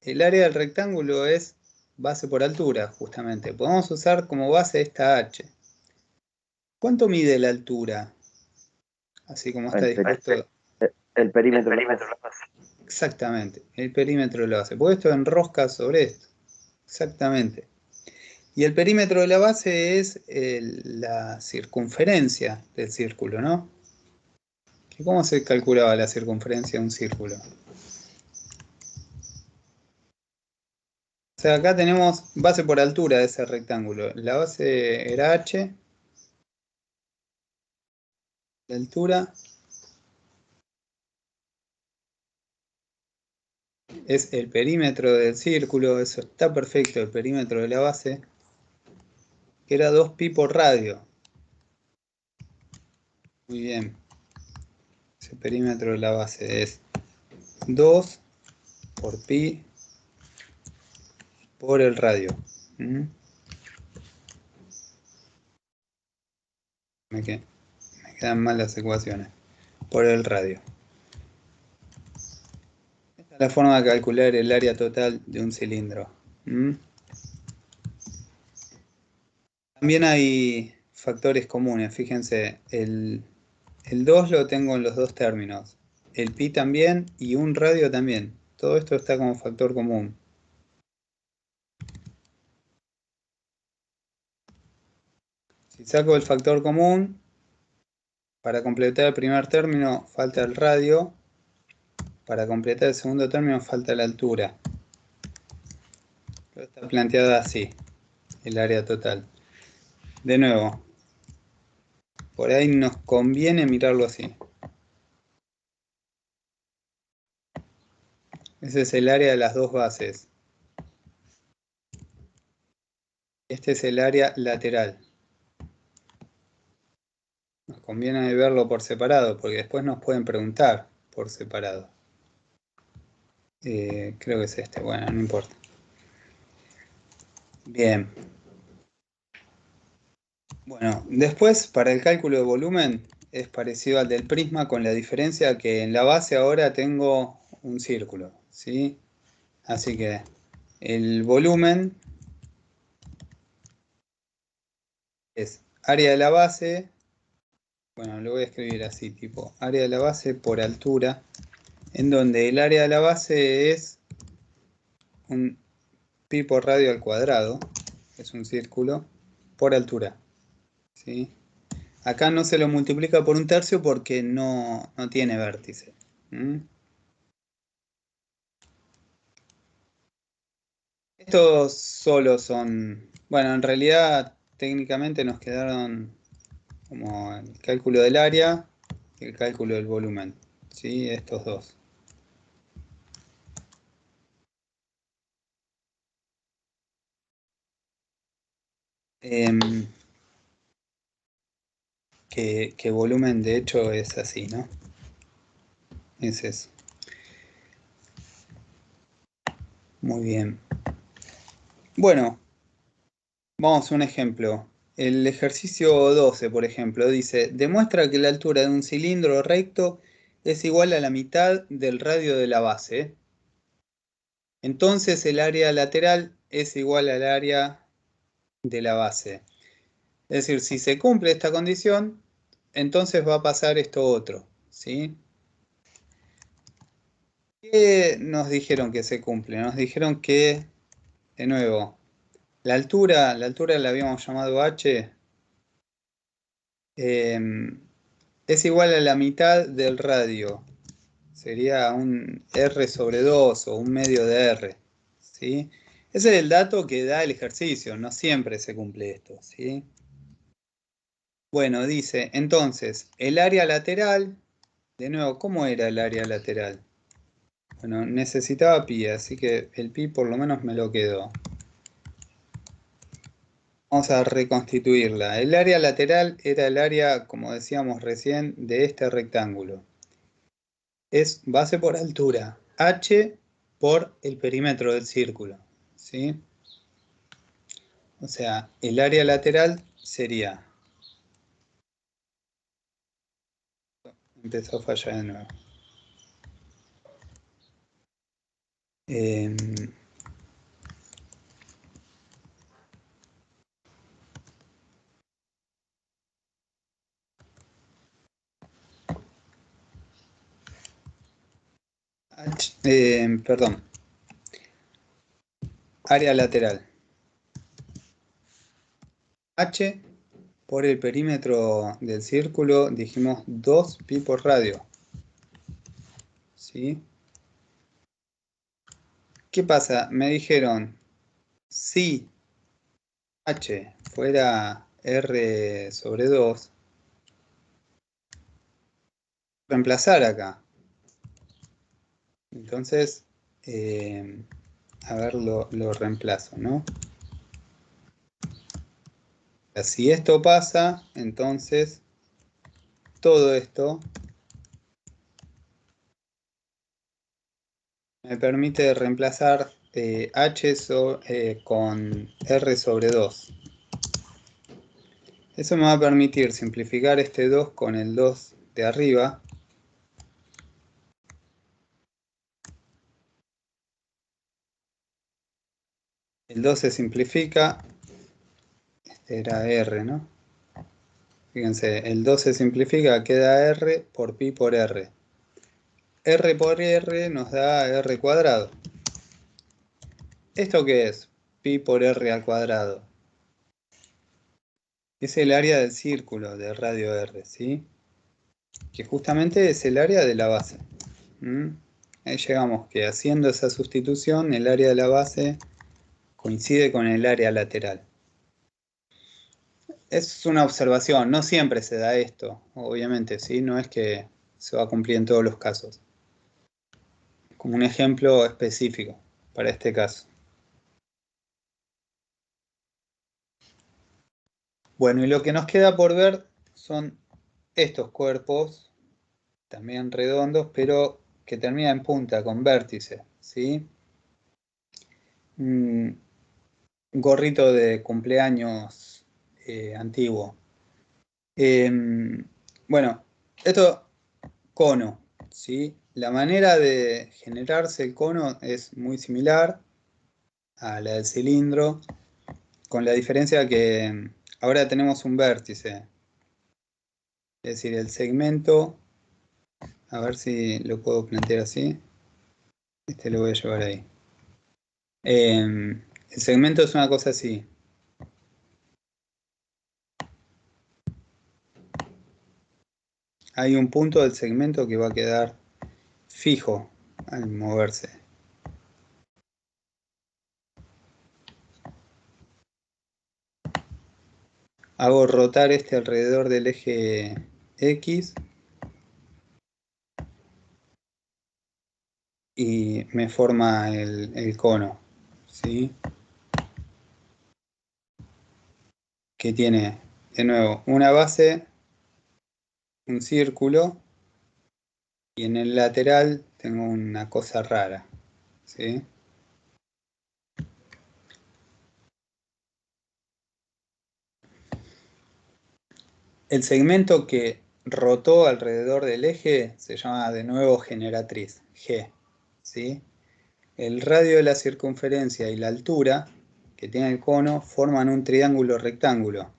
El área del rectángulo es base por altura, justamente. Podemos usar como base esta H. ¿Cuánto mide la altura? Así como está dispuesto. El perímetro de la base. Exactamente, el perímetro de la base. Porque esto enrosca sobre esto. Exactamente. Y el perímetro de la base es la circunferencia del círculo, ¿no? ¿Cómo se calculaba la circunferencia de un círculo? O sea, acá tenemos base por altura de ese rectángulo. La base era H. La altura es el perímetro del círculo. Eso está perfecto, el perímetro de la base. Que era 2pi por radio. Muy bien. Ese perímetro de la base es 2 por pi por el radio. Me quedan mal las ecuaciones. Por el radio. Esta es la forma de calcular el área total de un cilindro. También hay factores comunes. Fíjense, el 2 lo tengo en los dos términos. El pi también y un radio también. Todo esto está como factor común. Si saco el factor común, para completar el primer término falta el radio. Para completar el segundo término falta la altura. Pero está planteada así, el área total. De nuevo, por ahí nos conviene mirarlo así. Ese es el área de las dos bases. Este es el área lateral. Nos conviene verlo por separado, porque después nos pueden preguntar por separado. Creo que es este, bueno, no importa. Bien. Bueno, después para el cálculo de volumen es parecido al del prisma, con la diferencia que en la base ahora tengo un círculo, ¿sí? Así que el volumen es área de la base, bueno, lo voy a escribir así, tipo área de la base por altura, en donde el área de la base es un pi por radio al cuadrado, es un círculo, por altura, ¿sí? Acá no se lo multiplica por un tercio porque no tiene vértice. Estos solo son, bueno, en realidad técnicamente nos quedaron como el cálculo del área y el cálculo del volumen, ¿sí? Estos dos. que volumen de hecho es así, ¿no? Es eso. Muy bien. Bueno, vamos a un ejemplo. El ejercicio 12, por ejemplo, dice, demuestra que la altura de un cilindro recto es igual a la mitad del radio de la base. Entonces el área lateral es igual al área de la base. Es decir, si se cumple esta condición, entonces va a pasar esto otro, ¿sí? ¿Qué nos dijeron que se cumple? Nos dijeron que, de nuevo, la altura la habíamos llamado h, es igual a la mitad del radio. Sería un r sobre 2 o un medio de r, ¿sí? Ese es el dato que da el ejercicio, no siempre se cumple esto, ¿sí? Bueno, dice, entonces, el área lateral, de nuevo, ¿cómo era el área lateral? Bueno, necesitaba pi, así que el pi por lo menos me lo quedo. Vamos a reconstituirla. El área lateral era el área, como decíamos recién, de este rectángulo. Es base por altura, h por el perímetro del círculo, ¿sí? O sea, el área lateral sería... Empezó a fallar de nuevo. Perdón. Área lateral. H por el perímetro del círculo, dijimos 2 pi por radio. ¿Sí? ¿Qué pasa? Me dijeron, si h fuera r sobre 2, reemplazar acá. Entonces, a ver, lo reemplazo, ¿no? Si esto pasa, entonces todo esto me permite reemplazar h con r sobre 2. Eso me va a permitir simplificar este 2 con el 2 de arriba. El 2 se simplifica. Este era r, ¿no? Fíjense, el 2 se simplifica, queda r por pi por r. R por r nos da r cuadrado. ¿Esto qué es? Pi por r al cuadrado. Es el área del círculo de radio r, ¿sí? Que justamente es el área de la base. Ahí llegamos que haciendo esa sustitución, el área de la base coincide con el área lateral. Es una observación, no siempre se da esto, obviamente, ¿sí? No es que se va a cumplir en todos los casos. Como un ejemplo específico para este caso. Bueno, y lo que nos queda por ver son estos cuerpos, también redondos, pero que terminan en punta, con vértice, ¿sí? Un gorrito de cumpleaños antiguo. Bueno, esto, cono, ¿sí? La manera de generarse el cono es muy similar a la del cilindro, con la diferencia que ahora tenemos un vértice. Es decir, el segmento, a ver si lo puedo plantear así. Este lo voy a llevar ahí. El segmento es una cosa así. Hay un punto del segmento que va a quedar fijo al moverse. Hago rotar este alrededor del eje X y me forma el cono, ¿sí? que tiene, de nuevo, una base, un círculo, y en el lateral tengo una cosa rara, ¿sí? El segmento que rotó alrededor del eje se llama de nuevo generatriz, G, ¿sí? El radio de la circunferencia y la altura que tiene el cono forman un triángulo rectángulo.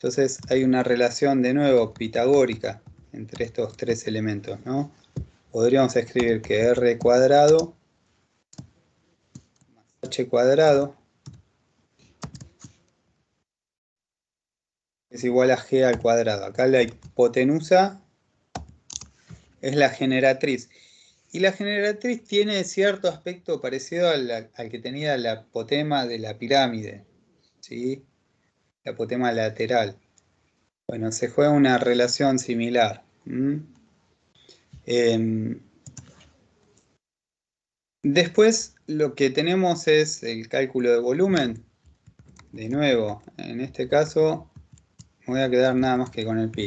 Entonces hay una relación de nuevo pitagórica entre estos tres elementos, ¿no? Podríamos escribir que r cuadrado más h cuadrado es igual a g al cuadrado. Acá la hipotenusa es la generatriz. Y la generatriz tiene cierto aspecto parecido al que tenía la apotema de la pirámide, ¿sí? La apotema lateral. Bueno, se juega una relación similar. Después lo que tenemos es el cálculo de volumen. De nuevo, en este caso me voy a quedar nada más que con el pi.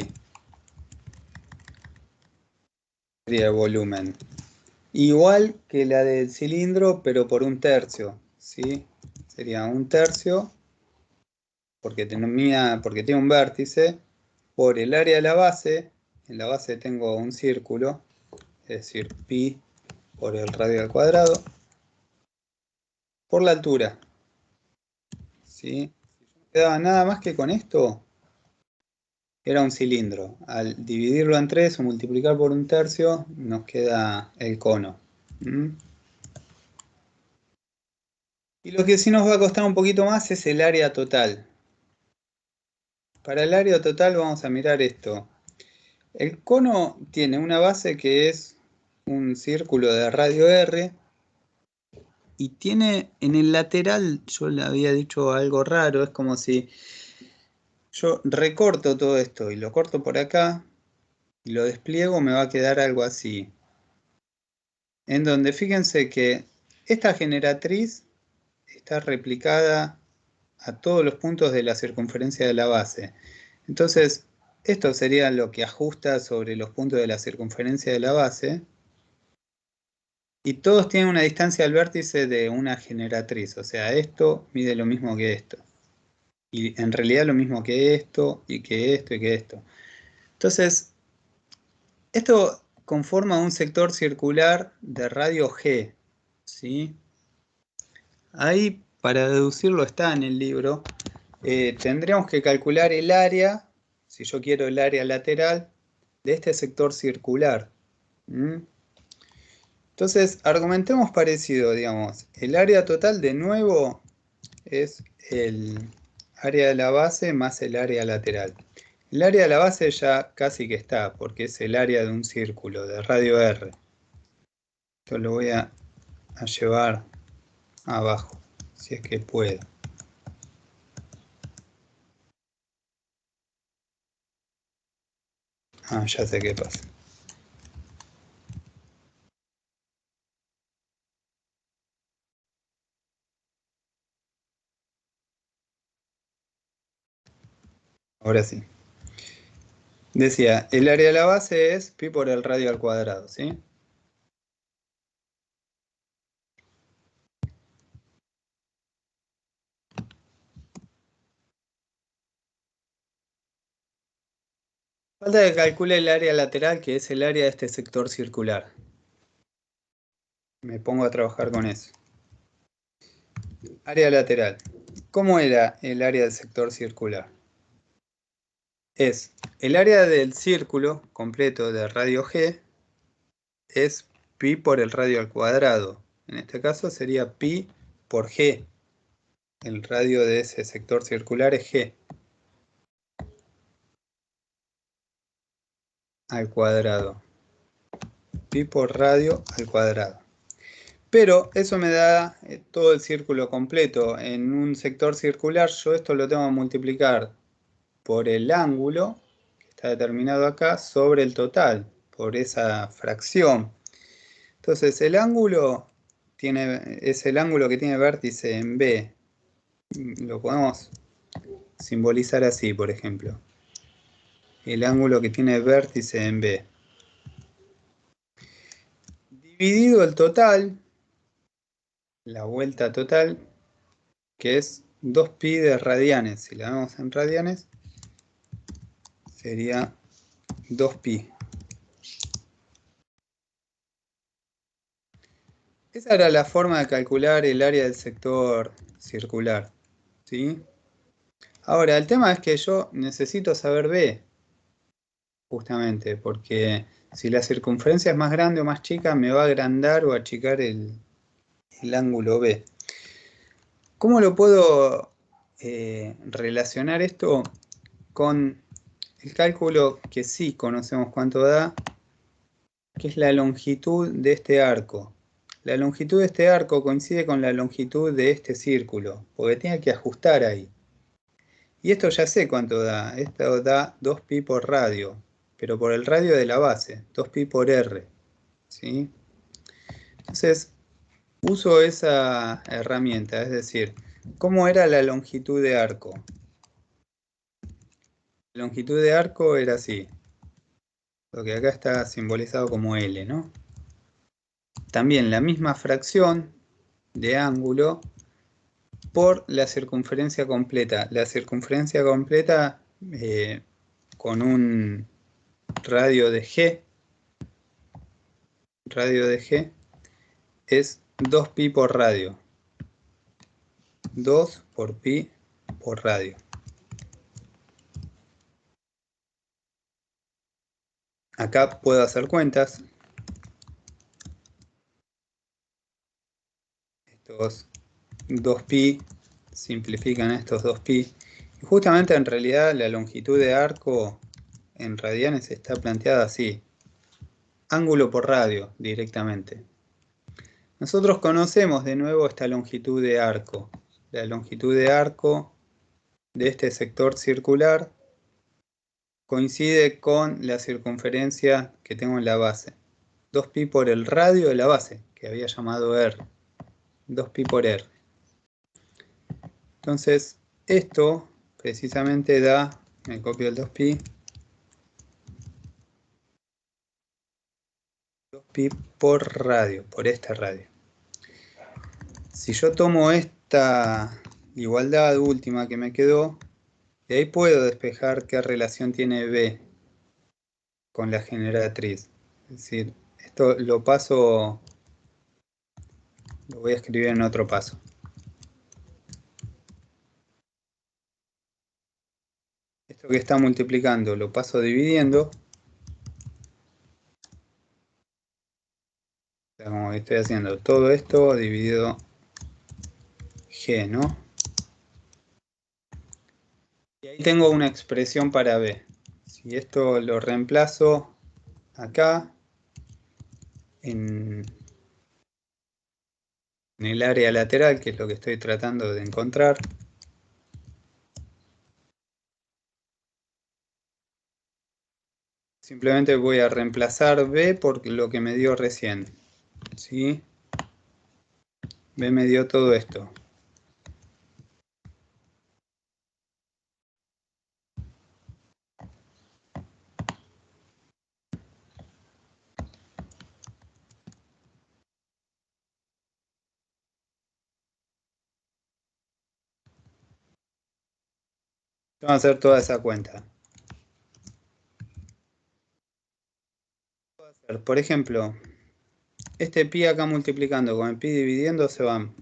Sería el volumen. Igual que la del cilindro, pero por un tercio, ¿sí? Sería un tercio, porque tiene un vértice, por el área de la base. En la base tengo un círculo, es decir, pi por el radio al cuadrado, por la altura, ¿sí? Si no quedaba nada más que con esto, era un cilindro. Al dividirlo en 3 o multiplicar por un tercio, nos queda el cono. Y lo que sí nos va a costar un poquito más es el área total. Para el área total vamos a mirar esto. El cono tiene una base que es un círculo de radio R, y tiene en el lateral, yo le había dicho algo raro, es como si yo recorto todo esto y lo corto por acá y lo despliego, me va a quedar algo así. En donde fíjense que esta generatriz está replicada a todos los puntos de la circunferencia de la base. Entonces, esto sería lo que ajusta sobre los puntos de la circunferencia de la base. Y todos tienen una distancia al vértice de una generatriz. O sea, esto mide lo mismo que esto. Y en realidad lo mismo que esto, y que esto, y que esto. Entonces, esto conforma un sector circular de radio G, ¿sí? Ahí, para deducirlo, está en el libro. Tendríamos que calcular el área, si yo quiero el área lateral, de este sector circular. Entonces, argumentemos parecido, digamos. El área total, de nuevo, es el área de la base más el área lateral. El área de la base ya casi que está, porque es el área de un círculo de radio R. Yo lo voy a llevar abajo, si es que puedo. Ah, ya sé qué pasa. Ahora sí. Decía, el área de la base es pi por el radio al cuadrado, ¿sí? Falta que calcule el área lateral, que es el área de este sector circular. Me pongo a trabajar con eso. Área lateral. ¿Cómo era el área del sector circular? Es el área del círculo completo de radio G es pi por el radio al cuadrado. En este caso sería pi por G. El radio de ese sector circular es G al cuadrado. Pi por radio al cuadrado. Pero eso me da todo el círculo completo. En un sector circular yo esto lo tengo que multiplicar por el ángulo, que está determinado acá, sobre el total, por esa fracción. Entonces el ángulo es el ángulo que tiene vértice en B. Lo podemos simbolizar así, por ejemplo. El ángulo que tiene vértice en B. Dividido el total, la vuelta total, que es 2pi de radianes. Si la vemos en radianes, sería 2pi. Esa era la forma de calcular el área del sector circular, ¿sí? Ahora, el tema es que yo necesito saber B, justamente, porque si la circunferencia es más grande o más chica, me va a agrandar o achicar el ángulo B. ¿Cómo lo puedo relacionar esto con el cálculo que sí conocemos cuánto da, que es la longitud de este arco? La longitud de este arco coincide con la longitud de este círculo, porque tiene que ajustar ahí. Y esto ya sé cuánto da. Esto da 2pi por radio, pero por el radio de la base, 2pi por r. ¿Sí? Entonces, uso esa herramienta, es decir, ¿cómo era la longitud de arco? La longitud de arco era así. Lo que acá está simbolizado como L, ¿no? También la misma fracción de ángulo por la circunferencia completa. La circunferencia completa con un radio de G es 2pi por radio. 2 por pi por radio. Acá puedo hacer cuentas. Estos 2pi simplifican estos 2pi. Y justamente en realidad la longitud de arco en radianes está planteada así. Ángulo por radio directamente. Nosotros conocemos de nuevo esta longitud de arco. La longitud de arco de este sector circular coincide con la circunferencia que tengo en la base. 2pi por el radio de la base, que había llamado R. 2pi por R. Entonces, esto precisamente da, me copio el 2pi, 2pi por radio, por esta radio. Si yo tomo esta igualdad última que me quedó, de ahí puedo despejar qué relación tiene B con la generatriz. Es decir, esto lo paso, lo voy a escribir en otro paso. Esto que está multiplicando lo paso dividiendo. O sea, como estoy haciendo todo esto dividido G, ¿no? Y ahí tengo una expresión para B. Si esto lo reemplazo acá, en el área lateral, que es lo que estoy tratando de encontrar, simplemente voy a reemplazar B por lo que me dio recién. ¿Sí? B me dio todo esto. Vamos a hacer toda esa cuenta. Por ejemplo, este pi acá multiplicando con el pi dividiendo se van.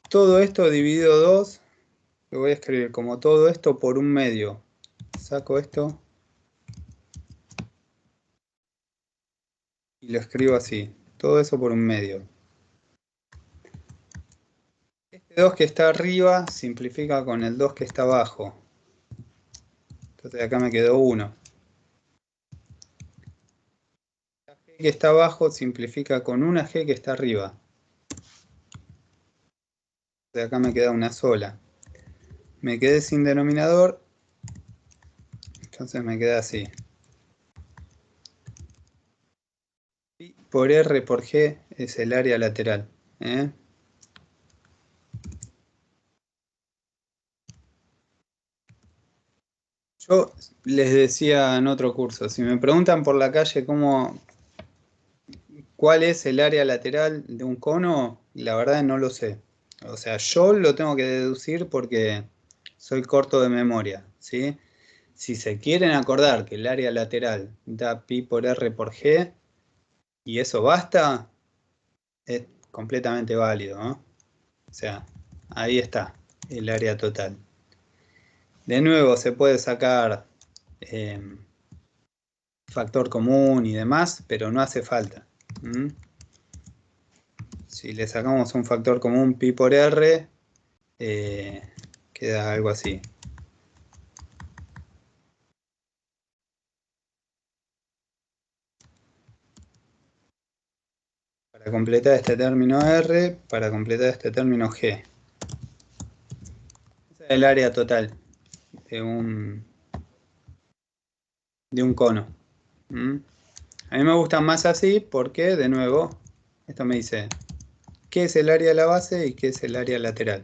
Todo esto dividido 2, lo voy a escribir como todo esto por un medio. Saco esto y lo escribo así. Todo eso por un medio. Este 2 que está arriba simplifica con el 2 que está abajo. Entonces acá me quedó 1. La g que está abajo simplifica con una g que está arriba. Entonces acá me queda una sola. Me quedé sin denominador. Entonces me queda así. Pi por R por G es el área lateral. Yo les decía en otro curso, si me preguntan por la calle cuál es el área lateral de un cono, la verdad no lo sé. O sea, yo lo tengo que deducir porque soy corto de memoria, ¿sí? Si se quieren acordar que el área lateral da pi por r por g y eso basta, es completamente válido, ¿no? O sea, ahí está el área total. De nuevo se puede sacar factor común y demás, pero no hace falta. Si le sacamos un factor común pi por r, queda algo así. Para completar este término r, para completar este término g. Ese es el área total de un cono. A mí me gusta más así porque, de nuevo, esto me dice qué es el área de la base y qué es el área lateral.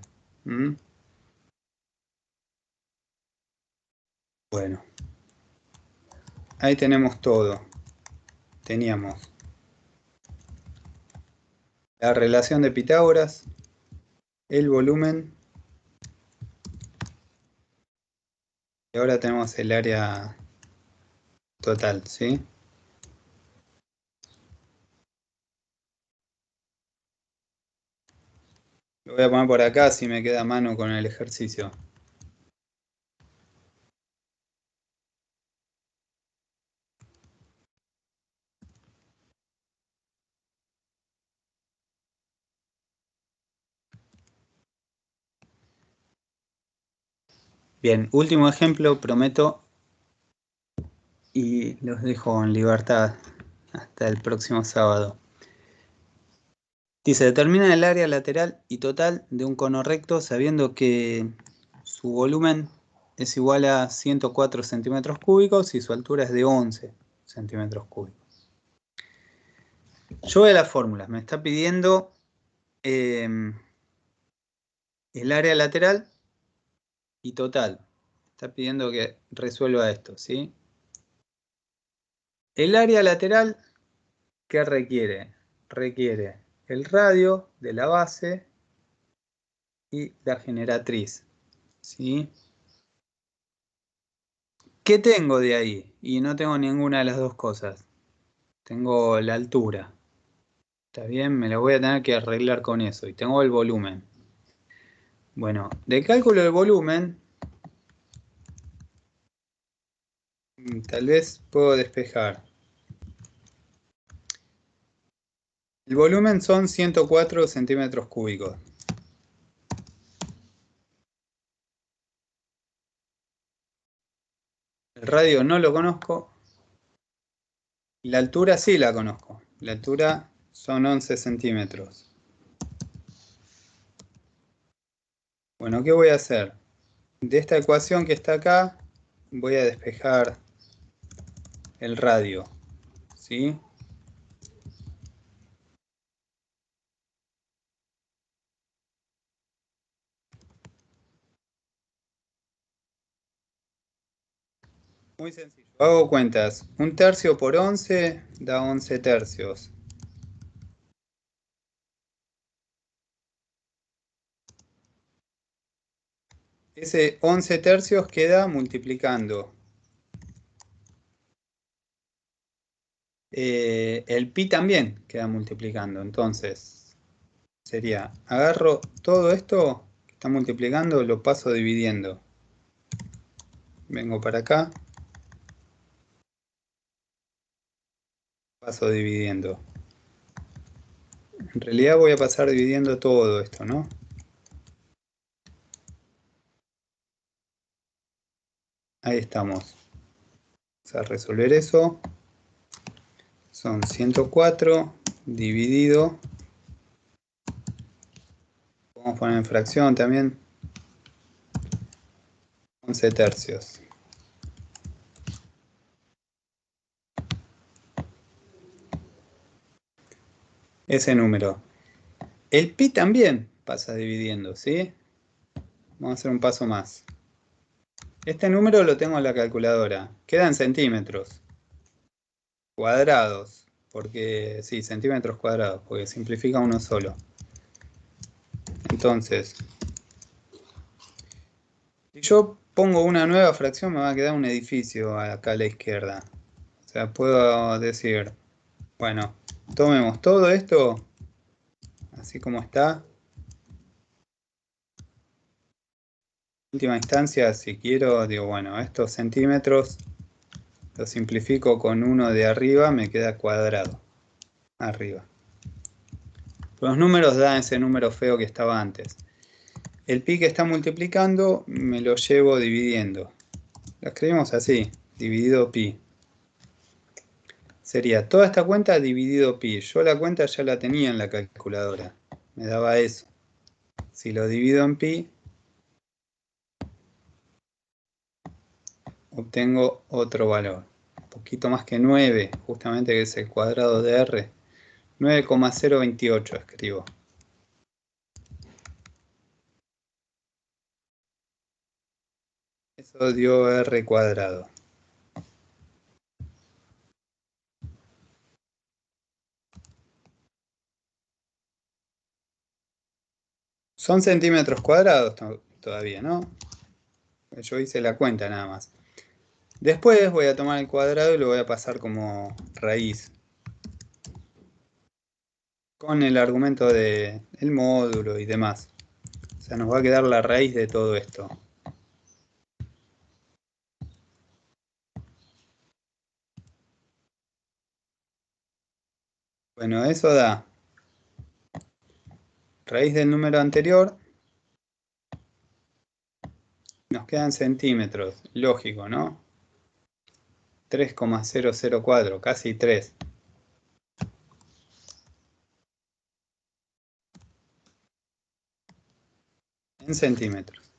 Bueno, ahí tenemos todo. Teníamos la relación de Pitágoras, el volumen, y ahora tenemos el área total, ¿sí? Lo voy a poner por acá si me queda a mano con el ejercicio. Bien, último ejemplo, prometo, y los dejo en libertad hasta el próximo sábado. Dice, determina el área lateral y total de un cono recto sabiendo que su volumen es igual a 104 centímetros cúbicos y su altura es de 11 centímetros cúbicos. Yo voy a las fórmulas, me está pidiendo el área lateral y total. Está pidiendo que resuelva esto, ¿sí? El área lateral, ¿qué requiere? Requiere el radio de la base y la generatriz, ¿sí? ¿Qué tengo de ahí? Y no tengo ninguna de las dos cosas. Tengo la altura. ¿Está bien? Me la voy a tener que arreglar con eso. Y tengo el volumen. Bueno, de cálculo del volumen, tal vez puedo despejar. El volumen son 104 centímetros cúbicos. El radio no lo conozco. La altura sí la conozco. La altura son 11 centímetros. Bueno, ¿qué voy a hacer? De esta ecuación que está acá, voy a despejar el radio, ¿sí? Muy sencillo. Hago cuentas. 1/3 por 11 da 11 tercios. Ese 11 tercios queda multiplicando. El pi también queda multiplicando. Entonces, sería, agarro todo esto que está multiplicando, lo paso dividiendo. Vengo para acá. Paso dividiendo. En realidad voy a pasar dividiendo todo esto, ¿no? Ahí estamos. Vamos a resolver eso. Son 104 dividido. Podemos poner en fracción también. 11 tercios. Ese número. El pi también pasa dividiendo, ¿sí? Vamos a hacer un paso más. Este número lo tengo en la calculadora. Queda en centímetros cuadrados. Porque, sí, centímetros cuadrados, porque simplifica uno solo. Entonces, si yo pongo una nueva fracción, me va a quedar un edificio acá a la izquierda. O sea, puedo decir, bueno, tomemos todo esto, así como está. En última instancia, si quiero, digo, bueno, estos centímetros lo simplifico con uno de arriba, me queda cuadrado. Arriba. Los números dan ese número feo que estaba antes. El pi que está multiplicando me lo llevo dividiendo. Lo escribimos así, dividido pi. Sería toda esta cuenta dividido pi. Yo la cuenta ya la tenía en la calculadora. Me daba eso. Si lo divido en pi, obtengo otro valor. Un poquito más que 9, justamente que es el cuadrado de r. 9,028 escribo. Eso dio r cuadrado. Son centímetros cuadrados todavía, ¿no? Yo hice la cuenta nada más. Después voy a tomar el cuadrado y lo voy a pasar como raíz. Con el argumento del módulo y demás. O sea, nos va a quedar la raíz de todo esto. Bueno, eso da raíz del número anterior. Nos quedan centímetros. Lógico, ¿no? 3,004, casi 3. En centímetros.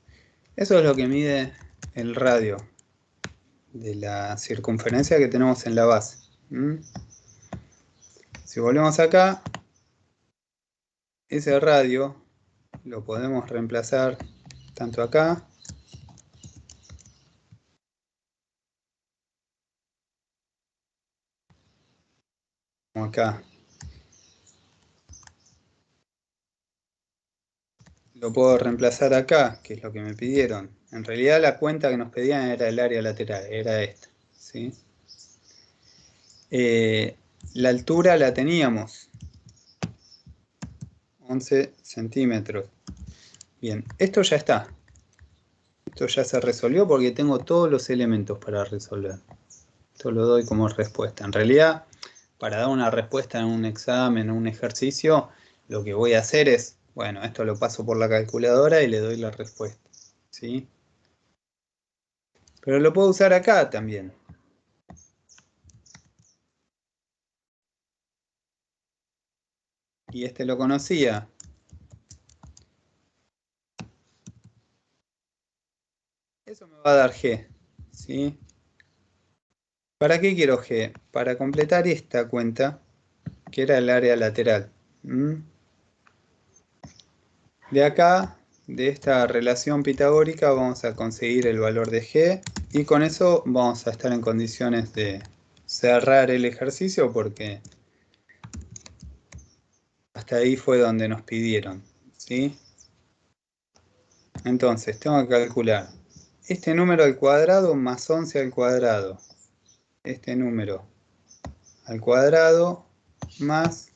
Eso es lo que mide el radio de la circunferencia que tenemos en la base. Si volvemos acá, ese radio lo podemos reemplazar tanto acá como acá. Lo puedo reemplazar acá, que es lo que me pidieron. En realidad la cuenta que nos pedían era el área lateral, era esta, ¿sí? La altura la teníamos, 11 centímetros. Bien, esto ya está. Esto ya se resolvió porque tengo todos los elementos para resolver. Esto lo doy como respuesta. En realidad, para dar una respuesta en un examen o un ejercicio, lo que voy a hacer es, bueno, esto lo paso por la calculadora y le doy la respuesta, ¿sí? Pero lo puedo usar acá también. Y este lo conocía. Eso me va a dar G, ¿sí? ¿Para qué quiero G? Para completar esta cuenta, que era el área lateral. De acá, de esta relación pitagórica, vamos a conseguir el valor de G y con eso vamos a estar en condiciones de cerrar el ejercicio porque hasta ahí fue donde nos pidieron, ¿sí? Entonces, tengo que calcular este número al cuadrado más 11 al cuadrado. Este número al cuadrado más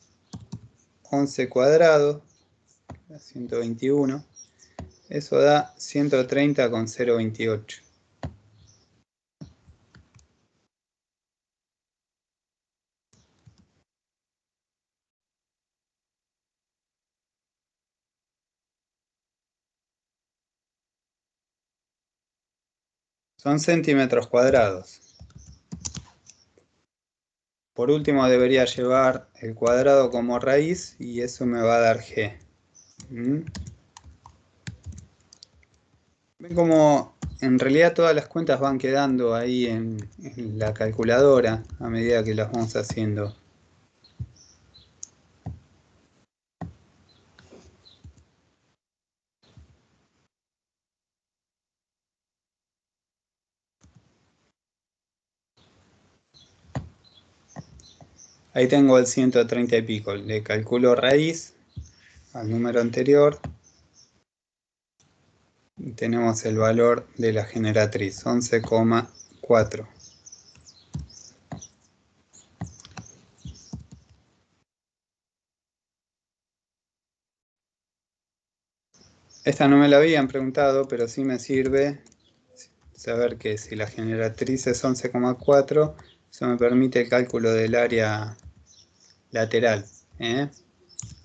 11 cuadrado, 121. Eso da 130,028. Son centímetros cuadrados. Por último debería llevar el cuadrado como raíz y eso me va a dar G. Ven como en realidad todas las cuentas van quedando ahí en la calculadora a medida que las vamos haciendo. Ahí tengo el 130 y pico. Le calculo raíz al número anterior. Y tenemos el valor de la generatriz, 11,4. Esta no me la habían preguntado, pero sí me sirve saber que si la generatriz es 11,4, eso me permite el cálculo del área lateral.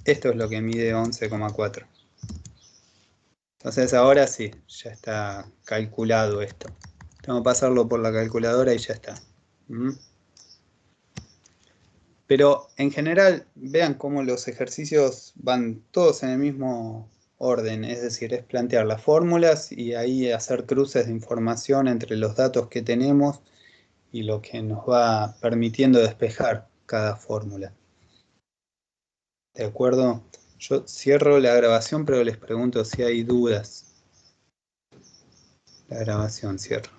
Esto es lo que mide 11,4. Entonces ahora sí, ya está calculado esto. Tengo que pasarlo por la calculadora y ya está. Pero en general, vean cómo los ejercicios van todos en el mismo orden, es decir, es plantear las fórmulas y ahí hacer cruces de información entre los datos que tenemos y lo que nos va permitiendo despejar cada fórmula. ¿De acuerdo? Yo cierro la grabación, pero les pregunto si hay dudas. La grabación cierro.